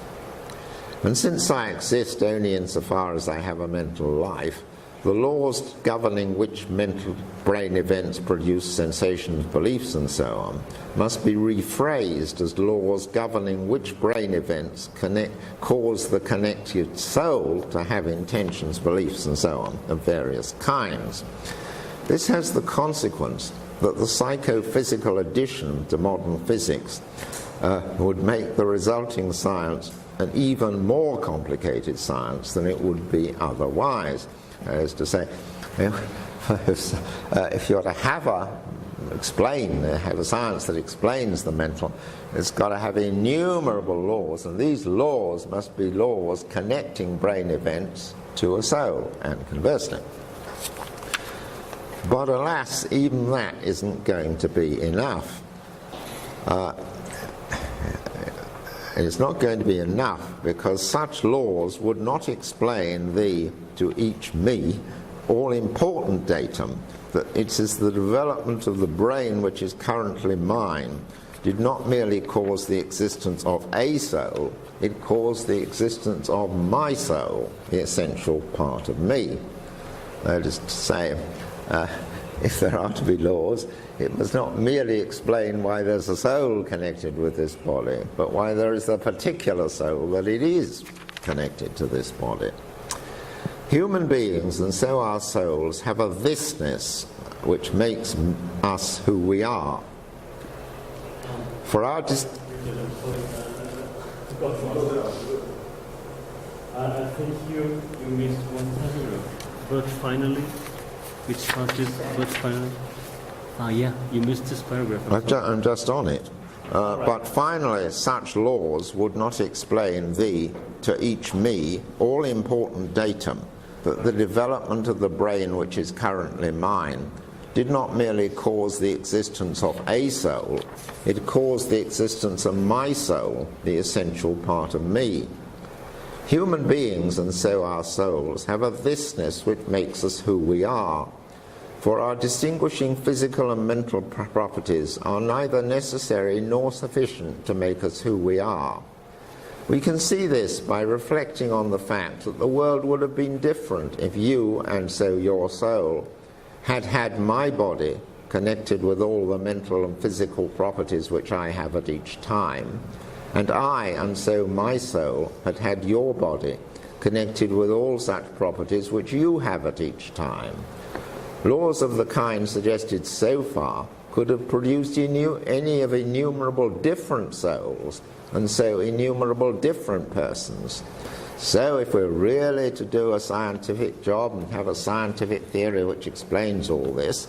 And since I exist only insofar as I have a mental life, the laws governing which mental brain events produce sensations, beliefs, and so on, must be rephrased as laws governing which brain events cause the connected soul to have intentions, beliefs, and so on, of various kinds. This has the consequence that the psychophysical addition to modern physics would make the resulting science an even more complicated science than it would be otherwise. That is to say, if you're to have a science that explains the mental, it's got to have innumerable laws, and these laws must be laws connecting brain events to a soul, and conversely. But alas, even that isn't going to be enough. It's not going to be enough, because such laws would not explain to each me, all-important datum, that it is the development of the brain which is currently mine, did not merely cause the existence of a soul, it caused the existence of my soul, the essential part of me. That is to say, if there are to be laws, it must not merely explain why there's a soul connected with this body, but why there is a particular soul that it is connected to this body. Human beings, and so our souls, have a thisness which makes us who we are. For our I think you missed one paragraph. But finally, which part is but finally? Yeah, you missed this paragraph. I'm just on it. But finally, such laws would not explain thee to each me all important datum, that the development of the brain which is currently mine did not merely cause the existence of a soul, it caused the existence of my soul, the essential part of me. Human beings, and so our souls, have a thisness which makes us who we are. For our distinguishing physical and mental properties are neither necessary nor sufficient to make us who we are. We can see this by reflecting on the fact that the world would have been different if you, and so your soul, had had my body connected with all the mental and physical properties which I have at each time, and I, and so my soul, had had your body connected with all such properties which you have at each time. Laws of the kind suggested so far could have produced any of innumerable different souls, and so innumerable different persons. So if we're really to do a scientific job and have a scientific theory which explains all this,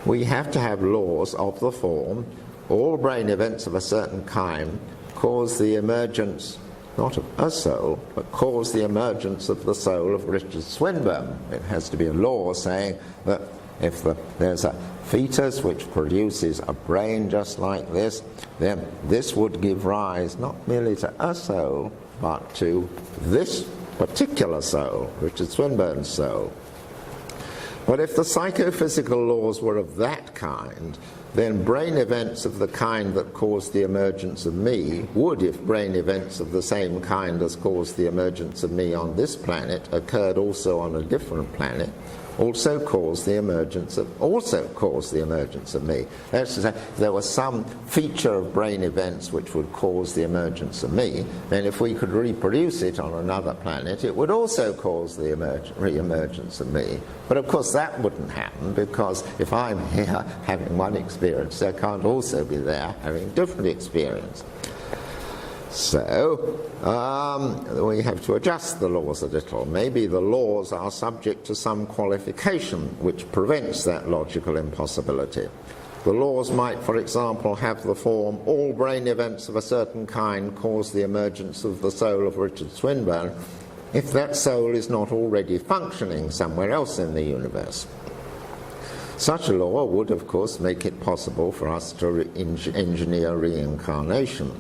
we have to have laws of the form, all brain events of a certain kind cause the emergence, not of a soul, but cause the emergence of the soul of Richard Swinburne. It has to be a law saying that if there's a fetus which produces a brain just like this, then this would give rise not merely to a soul, but to this particular soul, Richard Swinburne's soul. But if the psychophysical laws were of that kind, then brain events of the kind that caused the emergence of me would, if brain events of the same kind as caused the emergence of me on this planet occurred also on a different planet, also cause the emergence of me. That's to say, if there was some feature of brain events which would cause the emergence of me, then if we could reproduce it on another planet, it would also cause the re-emergence of me. But of course that wouldn't happen, because if I'm here having one experience, I can't also be there having a different experience. So, we have to adjust the laws a little. Maybe the laws are subject to some qualification which prevents that logical impossibility. The laws might, for example, have the form, all brain events of a certain kind cause the emergence of the soul of Richard Swinburne, if that soul is not already functioning somewhere else in the universe. Such a law would, of course, make it possible for us to engineer reincarnation.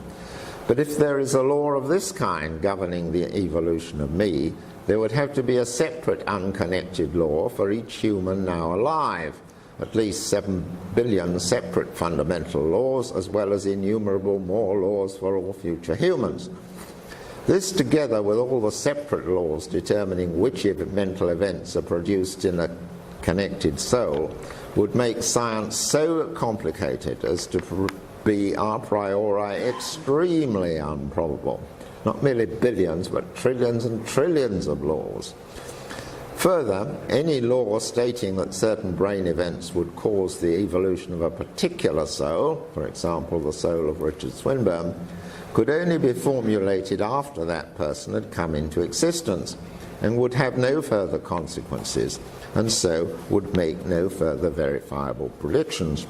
But if there is a law of this kind governing the evolution of me, there would have to be a separate unconnected law for each human now alive, at least 7 billion separate fundamental laws, as well as innumerable more laws for all future humans. This, together with all the separate laws determining which mental events are produced in a connected soul, would make science so complicated as to be a priori extremely improbable. Not merely billions, but trillions and trillions of laws. Further, any law stating that certain brain events would cause the evolution of a particular soul, for example the soul of Richard Swinburne, could only be formulated after that person had come into existence, and would have no further consequences, and so would make no further verifiable predictions.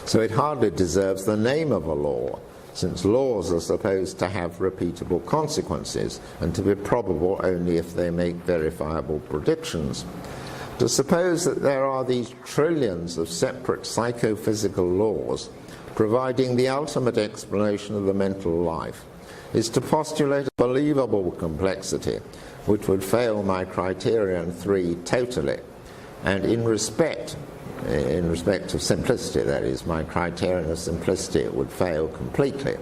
So it hardly deserves the name of a law, since laws are supposed to have repeatable consequences and to be probable only if they make verifiable predictions. To suppose that there are these trillions of separate psychophysical laws providing the ultimate explanation of the mental life is to postulate a believable complexity which would fail my criterion 3 totally, and in respect of simplicity, that is, my criterion of simplicity, it would fail completely.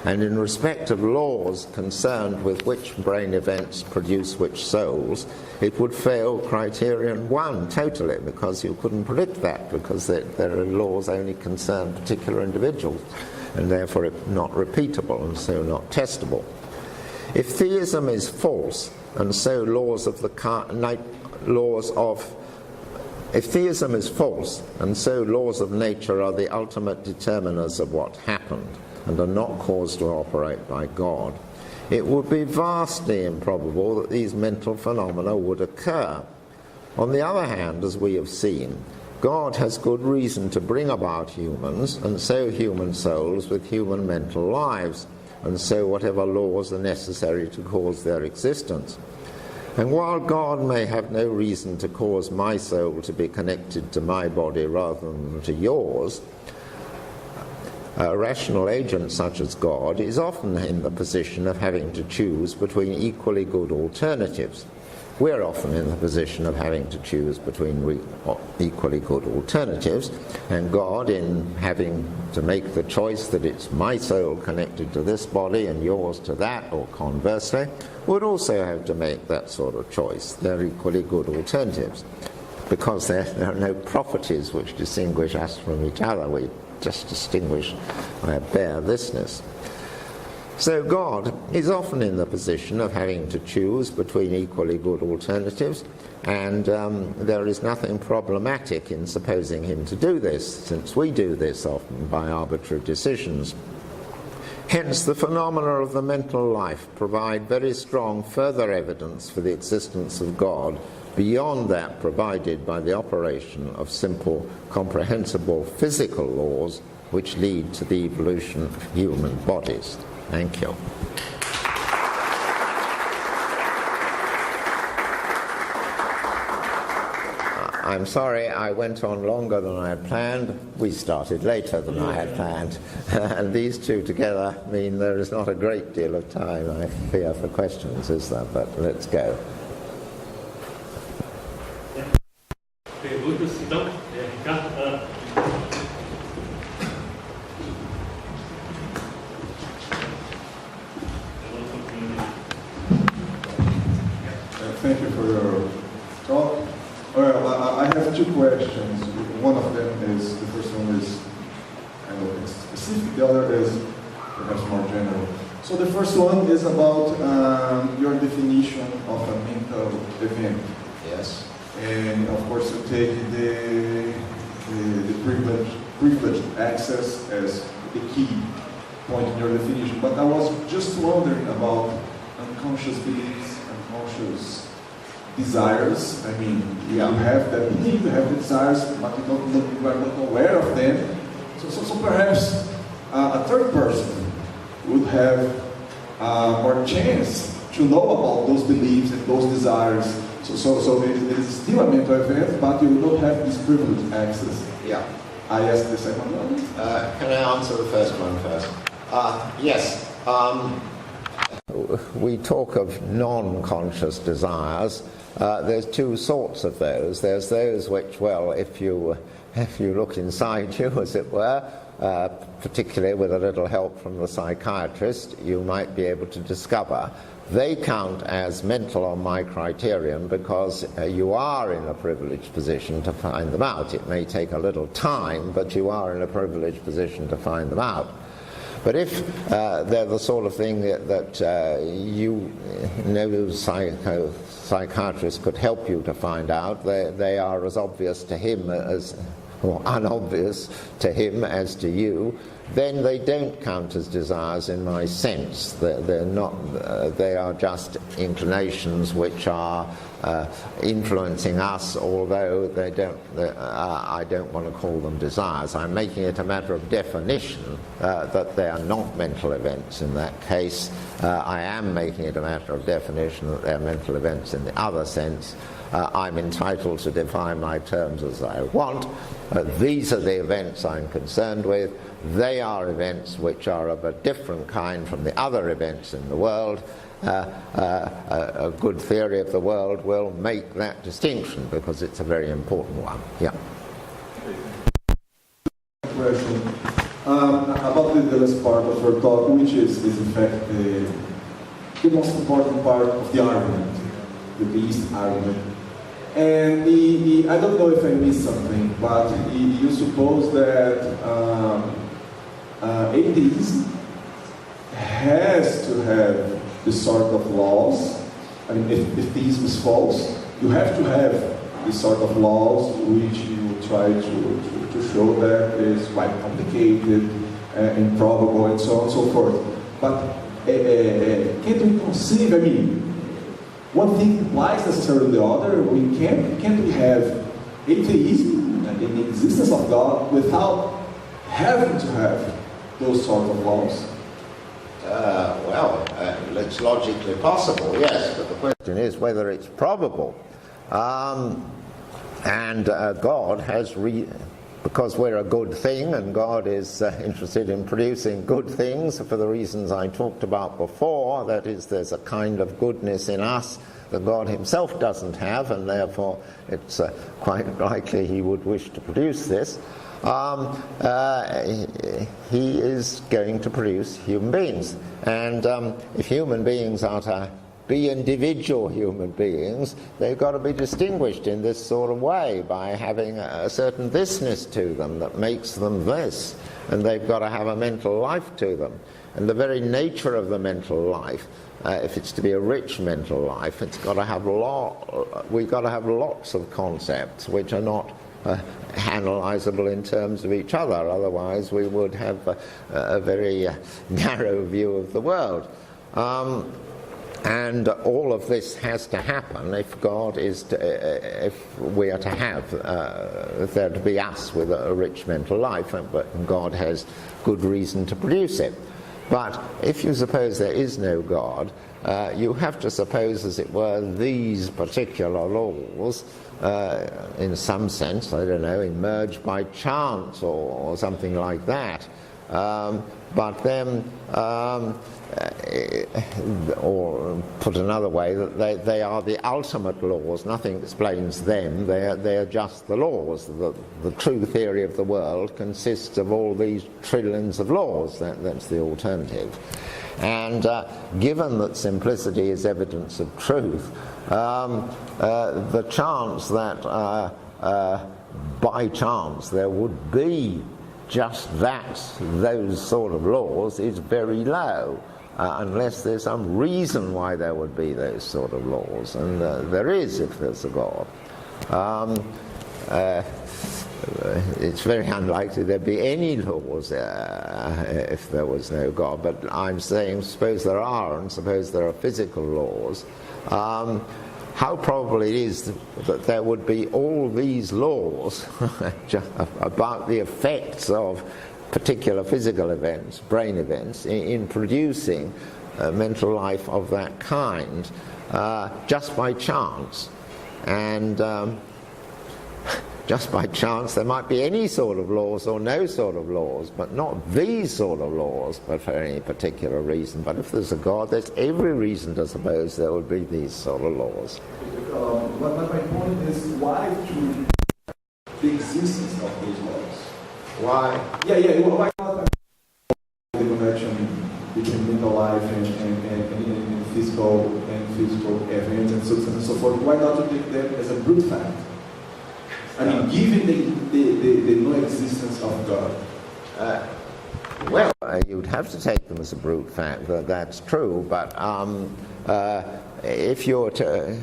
And in respect of laws concerned with which brain events produce which souls, it would fail criterion 1 totally, because you couldn't predict that, because there are laws only concern particular individuals, and therefore not repeatable and so not testable. If theism is false, and so if theism is false, and so laws of nature are the ultimate determiners of what happened, and are not caused to operate by God, it would be vastly improbable that these mental phenomena would occur. On the other hand, as we have seen, God has good reason to bring about humans, and so human souls with human mental lives, and so whatever laws are necessary to cause their existence. And while God may have no reason to cause my soul to be connected to my body rather than to yours, a rational agent such as God is often in the position of having to choose between equally good alternatives. We're often in the position of having to choose between equally good alternatives, and God, in having to make the choice that it's my soul connected to this body and yours to that, or conversely, would also have to make that sort of choice. They're equally good alternatives, because there are no properties which distinguish us from each other. We just distinguish by a bare thisness. So God is often in the position of having to choose between equally good alternatives, and there is nothing problematic in supposing him to do this, since we do this often by arbitrary decisions. Hence, the phenomena of the mental life provide very strong further evidence for the existence of God beyond that provided by the operation of simple, comprehensible physical laws which lead to the evolution of human bodies. Thank you. I'm sorry I went on longer than I had planned. We started later than I had planned. And these two together mean there is not a great deal of time, I fear, for questions, is there? But let's go. Perguntas, então, Ricardo? Thank you for your talk. Well, I have two questions. One of them is, the first one is kind of specific, the other is perhaps more general. So the first one is about your definition of a mental event. Yes. And of course you take the privileged access as the key point in your definition. But I was just wondering about unconscious beliefs, unconscious desires. I mean, you have that belief, you have the desires, but you are not aware of them. So perhaps a third person would have more chance to know about those beliefs and those desires. So it is still a mental event, but you will not have this privileged access. Yeah. I asked the second one. Can I answer the first one first? Yes. We talk of non-conscious desires. There's two sorts of those. There's those which, well, if you look inside you, as it were, particularly with a little help from the psychiatrist, you might be able to discover. They count as mental on my criterion because you are in a privileged position to find them out. It may take a little time, but you are in a privileged position to find them out. But if they're the sort of thing that psychiatrist could help you to find out, they are as obvious to him as, or unobvious to him as to you, then they don't count as desires in my sense. They're not. They are just inclinations which are influencing us, although they don't. I don't want to call them desires. I'm making it a matter of definition that they are not mental events in that case. I am making it a matter of definition that they're mental events in the other sense. I'm entitled to define my terms as I want. These are the events I'm concerned with. They are events which are of a different kind from the other events in the world. A good theory of the world will make that distinction because it's a very important one. Yeah. Question about the first part of your talk, which is in fact the most important part of the argument, the theist argument. And I don't know if I missed something, but you suppose that atheism has to have this sort of laws. I mean, if theism is false, you have to have this sort of laws which you try to show that is quite complicated, improbable, and so on and so forth. But can't we conceive, I mean, one thing implies necessarily the other. Can't we have atheism and the existence of God without having to have those sort of laws? It's logically possible, yes, but the question is whether it's probable. God has, because we're a good thing, and God is interested in producing good things for the reasons I talked about before, that is, there's a kind of goodness in us that God himself doesn't have, and therefore it's quite likely he would wish to produce this. He is going to produce human beings. And if human beings are to be individual human beings, they've got to be distinguished in this sort of way by having a certain thisness to them that makes them this. And they've got to have a mental life to them. And the very nature of the mental life, if it's to be a rich mental life, it's got to have we've got to have lots of concepts which are not analysable in terms of each other. Otherwise we would have a very narrow view of the world. And all of this has to happen if God is if we are to have there to be us with a rich mental life, but God has good reason to produce it. But if you suppose there is no God, you have to suppose, as it were, these particular laws, in some sense, I don't know, emerge by chance or something like that. But then, or put another way, that they are the ultimate laws. Nothing explains them. They are just the laws. The true theory of the world consists of all these trillions of laws. That's the alternative. And given that simplicity is evidence of truth, the chance that by chance there would be just those sort of laws is very low, unless there's some reason why there would be those sort of laws, and there is if there's a God. It's very unlikely there'd be any laws if there was no God, but I'm saying suppose there are, and suppose there are physical laws. How probable it is that there would be all these laws about the effects of particular physical events, brain events, in producing a mental life of that kind, just by chance. And just by chance there might be any sort of laws or no sort of laws, but not these sort of laws, but for any particular reason. But if there's a God, there's every reason to suppose there would be these sort of laws. But my point is, why to the existence of those laws? Why? Why not the connection between mental life and physical events and substance and so forth? Why not to take them as a brute fact? I mean, given the no-existence of God. You'd have to take them as a brute fact, that's true, but if you're to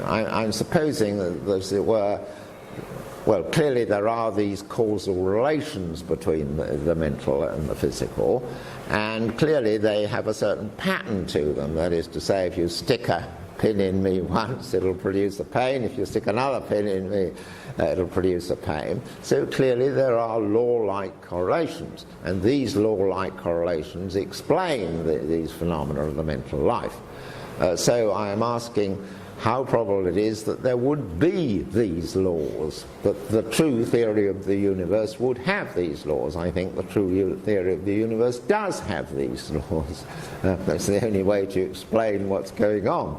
I'm supposing that, as it were, well, clearly there are these causal relations between the mental and the physical, and clearly they have a certain pattern to them. That is to say, if you stick a pin in me once, it'll produce a pain. If you stick another pin in me, it'll produce a pain. So clearly there are law-like correlations, and these law-like correlations explain these phenomena of the mental life. So I am asking how probable it is that there would be these laws, that the true theory of the universe would have these laws. I think the true theory of the universe does have these laws. That's the only way to explain what's going on.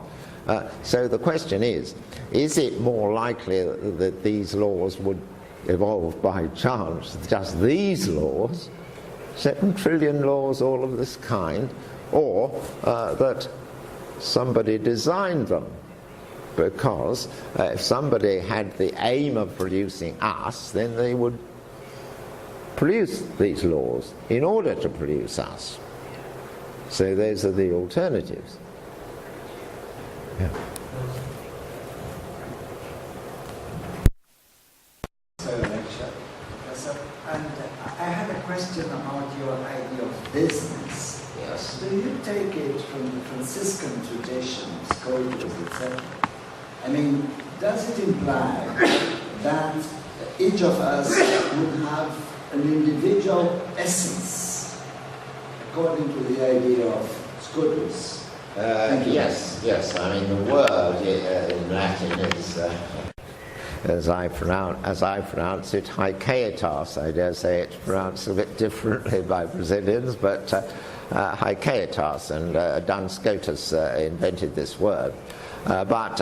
So the question is it more likely that these laws would evolved by chance, just these laws, 7 trillion laws, all of this kind, or that somebody designed them. Because if somebody had the aim of producing us, then they would produce these laws in order to produce us. So those are the alternatives. Yeah. Lecture, Professor, and I had a question about your idea of business. Yes. Do you take it from the Franciscan tradition, sculptures, etc.? I mean, does it imply that each of us would have an individual essence, according to the idea of Scotus? Yes. I mean, the word in Latin is, as I pronounce it, haikaitas. I dare say it's pronounced a bit differently by Brazilians, but haikaitas, and Duns Scotus invented this word. But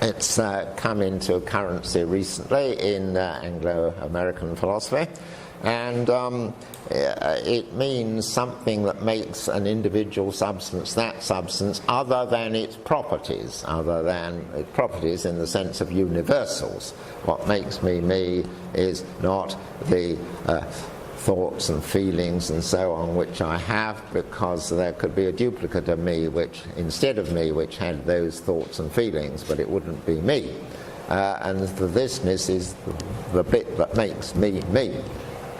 it's come into currency recently in Anglo-American philosophy, and it means something that makes an individual substance that substance other than its properties in the sense of universals. What makes me me is not the thoughts and feelings and so on which I have, because there could be a duplicate of me which had those thoughts and feelings, but it wouldn't be me. And the thisness is the bit that makes me me.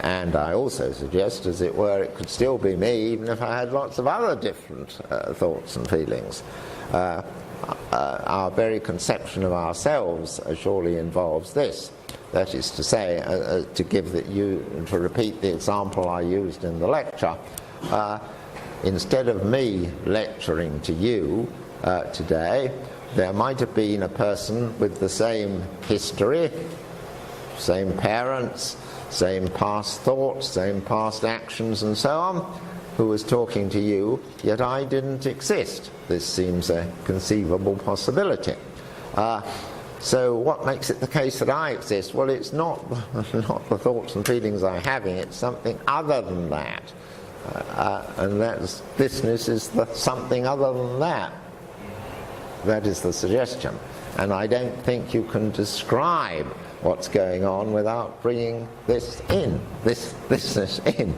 And I also suggest, as it were, it could still be me even if I had lots of other different thoughts and feelings. Our very conception of ourselves surely involves this. That is to say, to repeat the example I used in the lecture, instead of me lecturing to you today, there might have been a person with the same history, same parents, same past thoughts, same past actions and so on, who was talking to you, yet I didn't exist. This seems a conceivable possibility. So what makes it the case that I exist? Well, it's not the thoughts and feelings I'm having, it's something other than that. And thisness is something other than that. That is the suggestion. And I don't think you can describe what's going on without bringing this in, thisness in,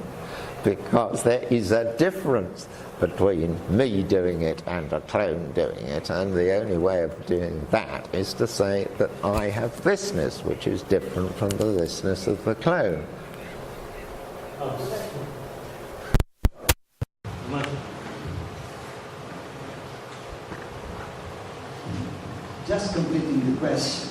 because there is a difference between me doing it and a clone doing it, and the only way of doing that is to say that I have thisness, which is different from the thisness of the clone. Just completing the question,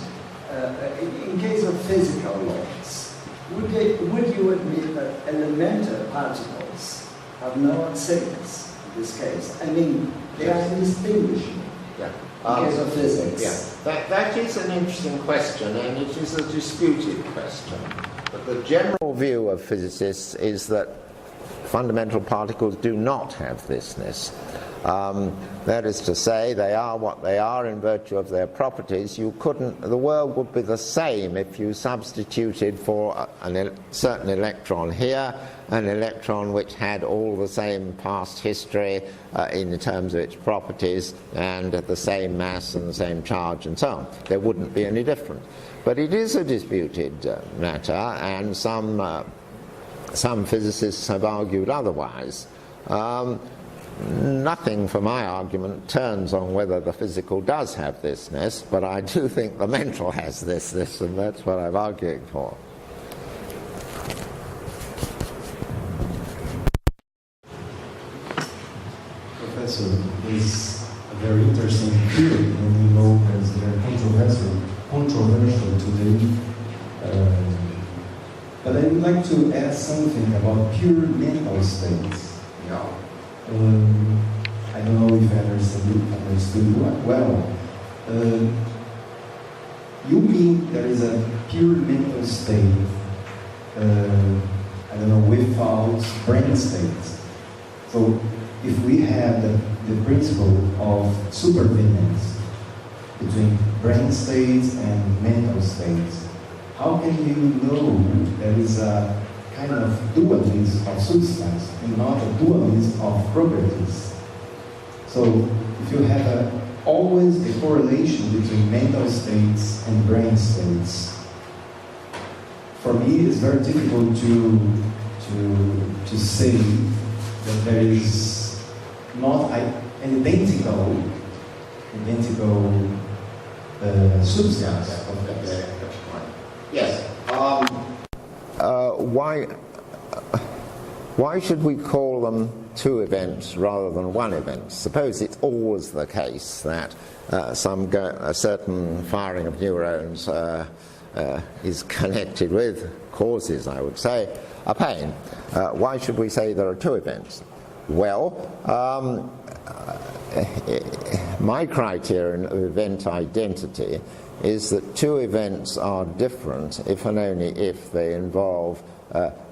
in case of physical laws, would you admit that elemental particles have no sense? This case, I mean, they are indistinguishable. Yeah. In case of physics. Yeah. That is an interesting question, and it is a disputed question. But the general view of physicists is that fundamental particles do not have thisness. That is to say, they are what they are in virtue of their properties. The world would be the same if you substituted for a certain electron here, an electron which had all the same past history in terms of its properties, and the same mass and the same charge and so on. There wouldn't be any difference. But it is a disputed matter, and some physicists have argued otherwise. Nothing for my argument turns on whether the physical does have thisness, but I do think the mental has this, and that's what I'm arguing for. Professor, is a very interesting theory, and we know it's very controversial today. But I would like to ask something about pure mental states. Yeah. I don't know if I understood well. You mean there is a pure mental state, I don't know, without brain states. So if we have the principle of supervenience between brain states and mental states, how can you know there is a kind of dualism of substance and not a dualism of properties? So if you have always a correlation between mental states and brain states, for me it's very difficult to say that there is not an identical substance of that. Yes. Why should we call them two events rather than one event? Suppose it's always the case that a certain firing of neurons is connected with, causes, I would say, a pain. Why should we say there are two events? Well, my criterion of event identity is that two events are different if and only if they involve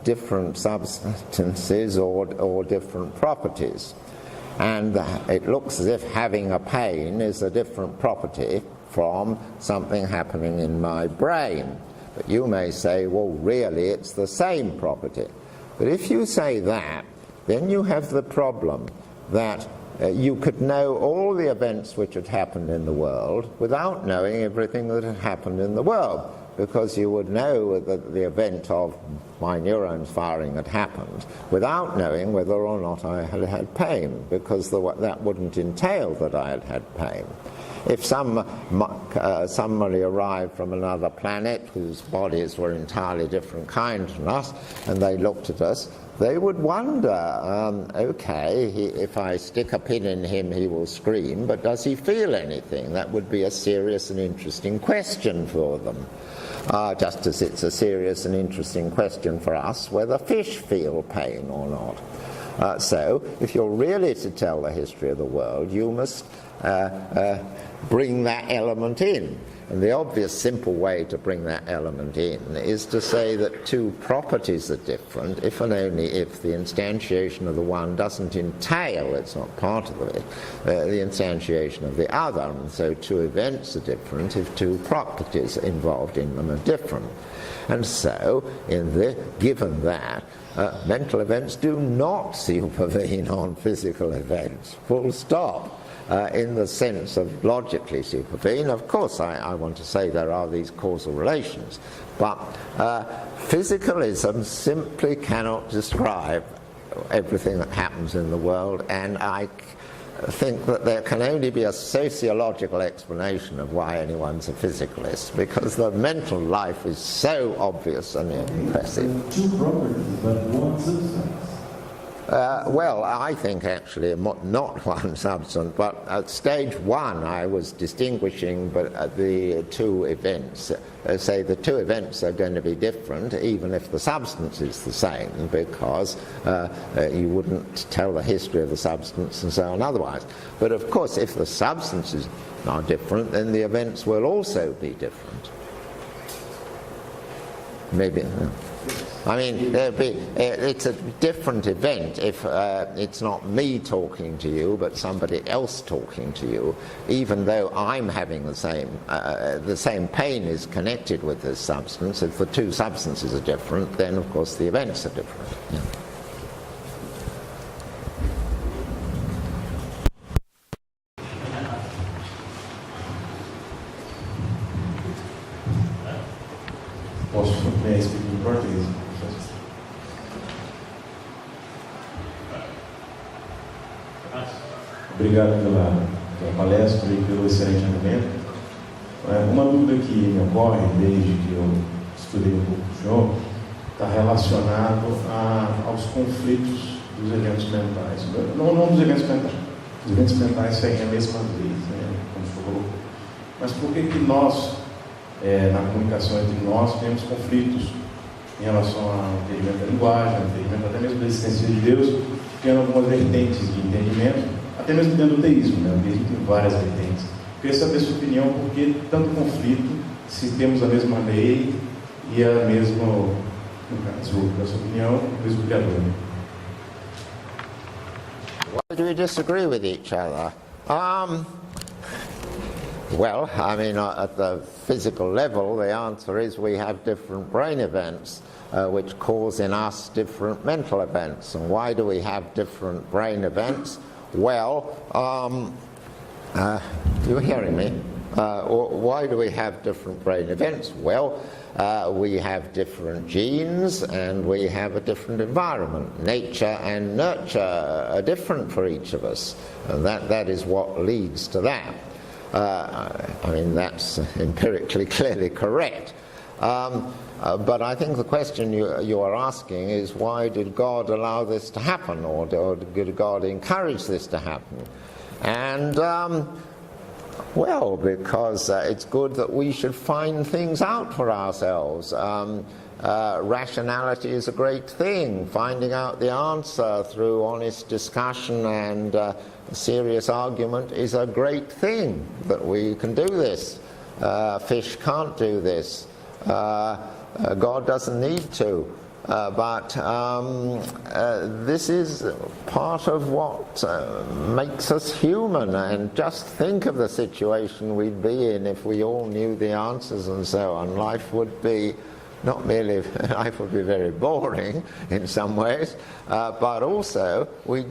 different substances or different properties. And it looks as if having a pain is a different property from something happening in my brain. But you may say, well, really, it's the same property. But if you say that, then you have the problem that you could know all the events which had happened in the world without knowing everything that had happened in the world, because you would know that the event of my neurons firing had happened without knowing whether or not I had had pain, because that wouldn't entail that I had had pain. If somebody arrived from another planet whose bodies were entirely different kinds from us, and they looked at us, they would wonder, okay, if I stick a pin in him he will scream, but does he feel anything? That would be a serious and interesting question for them. Just as it's a serious and interesting question for us whether fish feel pain or not. So, if you're really to tell the history of the world, you must bring that element in. And the obvious simple way to bring that element in is to say that two properties are different if and only if the instantiation of the one doesn't entail, it's not part of it, the instantiation of the other. And so two events are different if two properties involved in them are different. And so, given that, mental events do not supervene on physical events, full stop. In the sense of logically supervene. Of course, I want to say there are these causal relations, but physicalism simply cannot describe everything that happens in the world, and I think that there can only be a sociological explanation of why anyone's a physicalist, because the mental life is so obvious and impressive. Two properties, but one substance. Well, I think actually not one substance, but at stage one I was distinguishing the two events. Say the two events are going to be different even if the substance is the same, because you wouldn't tell the history of the substance and so on otherwise. But of course, if the substances are different, then the events will also be different. Maybe. I mean, it's a different event if it's not me talking to you, but somebody else talking to you, even though I'm having the same pain is connected with this substance. If the two substances are different, then of course the events are different. Yeah. May I speak in Portuguese? Obrigado pela palestra e pelo excelente argumento. Uma dúvida que me ocorre desde que eu estudei um pouco do senhor está relacionado aos conflitos dos eventos mentais. Não dos eventos mentais. Os eventos mentais seguem a mesma lei, né, como o senhor colocou. Mas por que nós, na comunicação entre nós, temos conflitos em relação ao entendimento da linguagem, ao entendimento até mesmo da existência de Deus, tendo algumas vertentes de entendimento, até mesmo dentro do teísmo, né? O teísmo tem várias vertentes. Eu queria saber a sua opinião, por que tanto conflito, se temos a mesma lei e a mesma, no caso, a sua opinião, o mesmo Criador. Why do we disagree with each other? Well, I mean, at the physical level, the answer is we have different brain events which cause in us different mental events. And why do we have different brain events? Well, you're hearing me? Why do we have different brain events? Well, we have different genes and we have a different environment. Nature and nurture are different for each of us, and that is what leads to that. I mean, that's empirically clearly correct. But I think the question you are asking is, why did God allow this to happen, or did God encourage this to happen? And well, because it's good that we should find things out for ourselves. Rationality is a great thing. Finding out the answer through honest discussion and serious argument is a great thing, that we can do this. Fish can't do this. God doesn't need to. But this is part of what makes us human. And just think of the situation we'd be in if we all knew the answers and so on. Life would be not merely, life would be very boring in some ways, but also we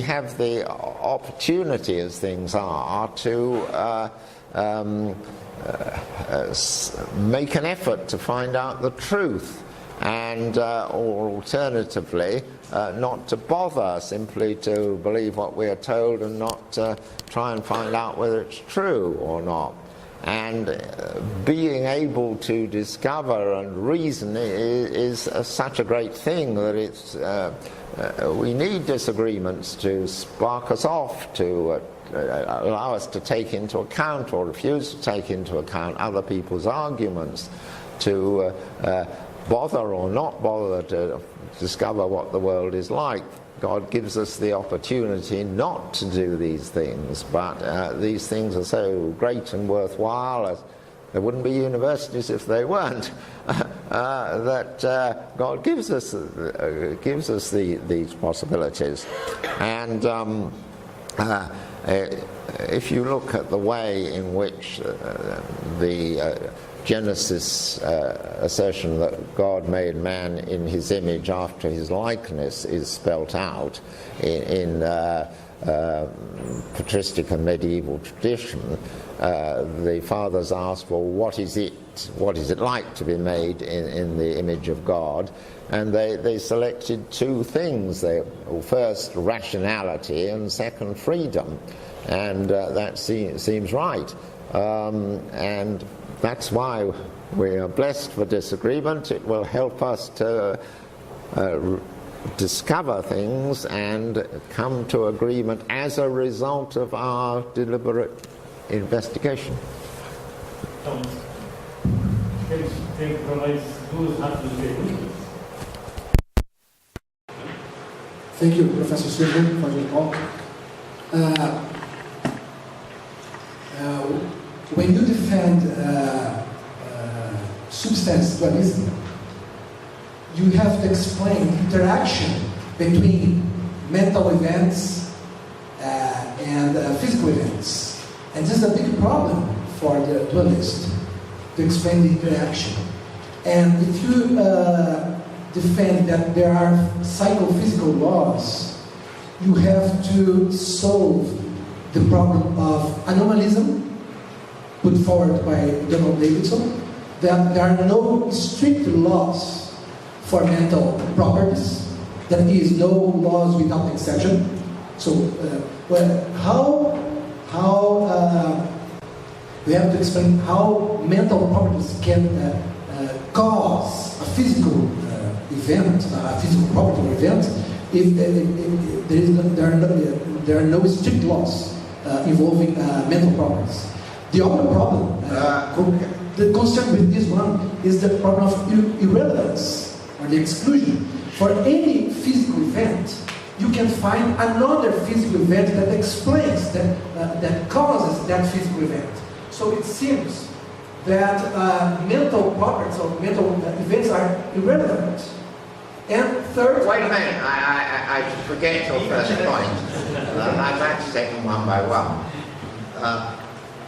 have the opportunity, as things are, to make an effort to find out the truth. And or alternatively, not to bother, simply to believe what we are told and not try and find out whether it's true or not. And being able to discover and reason is such a great thing that it's we need disagreements to spark us off, to allow us to take into account or refuse to take into account other people's arguments, to bother or not bother to discover what the world is like. God gives us the opportunity not to do these things, but these things are so great and worthwhile. There wouldn't be universities if they weren't. That God gives us these possibilities. And if you look at the way in which the Genesis assertion that God made man in his image after his likeness is spelt out in patristic and medieval tradition, the fathers asked, well, what is it like to be made in the image of God? And they selected two things. First, rationality, and second, freedom. And that seems right. And that's why we are blessed for disagreement. It will help us to discover things and come to agreement as a result of our deliberate investigation. Thank you, Professor Swinburne, for your talk. When you defend substance dualism, you have to explain the interaction between mental events and physical events. And this is a big problem for the dualist, to explain the interaction. And if you defend that there are psychophysical laws, you have to solve the problem of anomalism, put forward by Donald Davidson, that there are no strict laws for mental properties, that is, no laws without exception. So, how we have to explain how mental properties can cause a physical event, a physical property or event, if there are no strict laws involving mental properties. The other problem, the concern with this one, is the problem of irrelevance, or the exclusion. For any physical event, you can find another physical event that explains, that causes that physical event. So it seems that mental properties or mental events are irrelevant. And third... Wait a minute, I forget your first point. I'd like to take them one by one.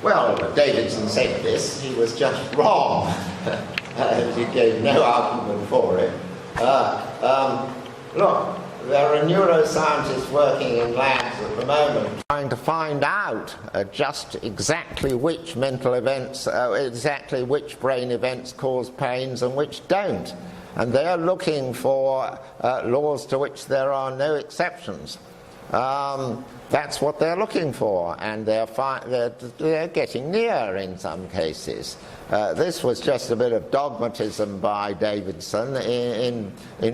Well, Davidson said this, he was just wrong. He gave no argument for it. Look, there are neuroscientists working in labs at the moment trying to find out just exactly which mental events, exactly which brain events cause pains and which don't. And they're looking for laws to which there are no exceptions. That's what they're looking for, and they're getting near in some cases. This was just a bit of dogmatism by Davidson in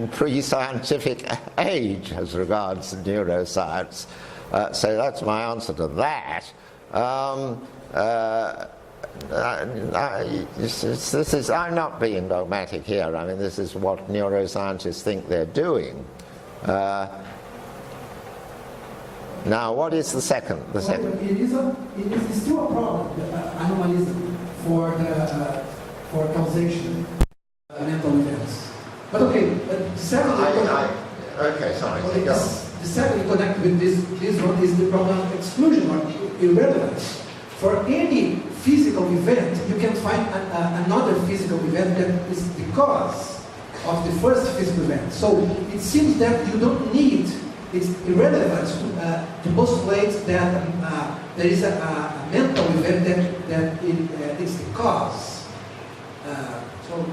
pre-scientific age as regards neuroscience. So that's my answer to that. I'm not being dogmatic here. I mean, this is what neuroscientists think they're doing. Now, what is the second? It is still a problem, anomalism for causation mental events. But okay, secondly, the second connected with this one is the problem of exclusion or irrelevance. For any physical event, you can find another physical event that is the cause of the first physical event. So it seems that you don't need. It's irrelevant to postulate that there is a mental event that is the cause.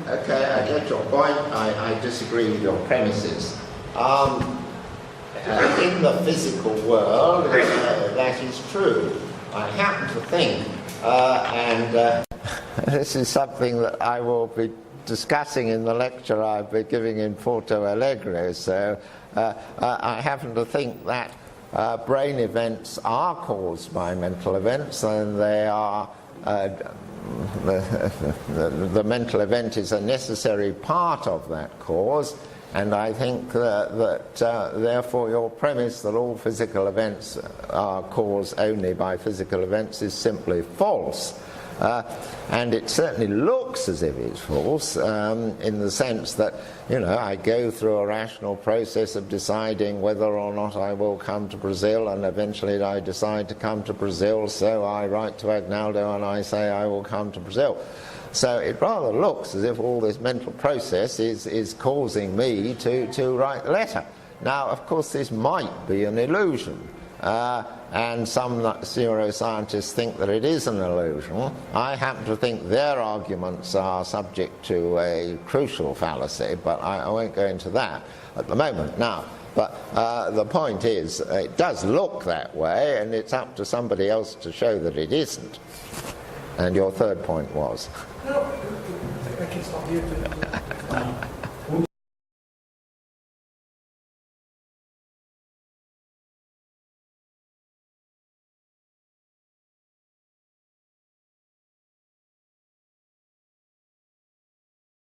Okay, I get your point. I disagree with your premises. In the physical world, that is true. I happen to think, and this is something that I will be discussing in the lecture I've been giving in Porto Alegre, so I happen to think that brain events are caused by mental events, and they are the mental event is a necessary part of that cause, and I think that therefore your premise that all physical events are caused only by physical events is simply false. And it certainly looks as if it's false in the sense that, I go through a rational process of deciding whether or not I will come to Brazil, and eventually I decide to come to Brazil, so I write to Agnaldo and I say I will come to Brazil. So it rather looks as if all this mental process is causing me to write the letter. Now, of course, this might be an illusion. And some neuroscientists think that it is an illusion. I happen to think their arguments are subject to a crucial fallacy, but I won't go into that at the moment now. But the point is, it does look that way, and it's up to somebody else to show that it isn't. And your third point was? No, I can stop here too.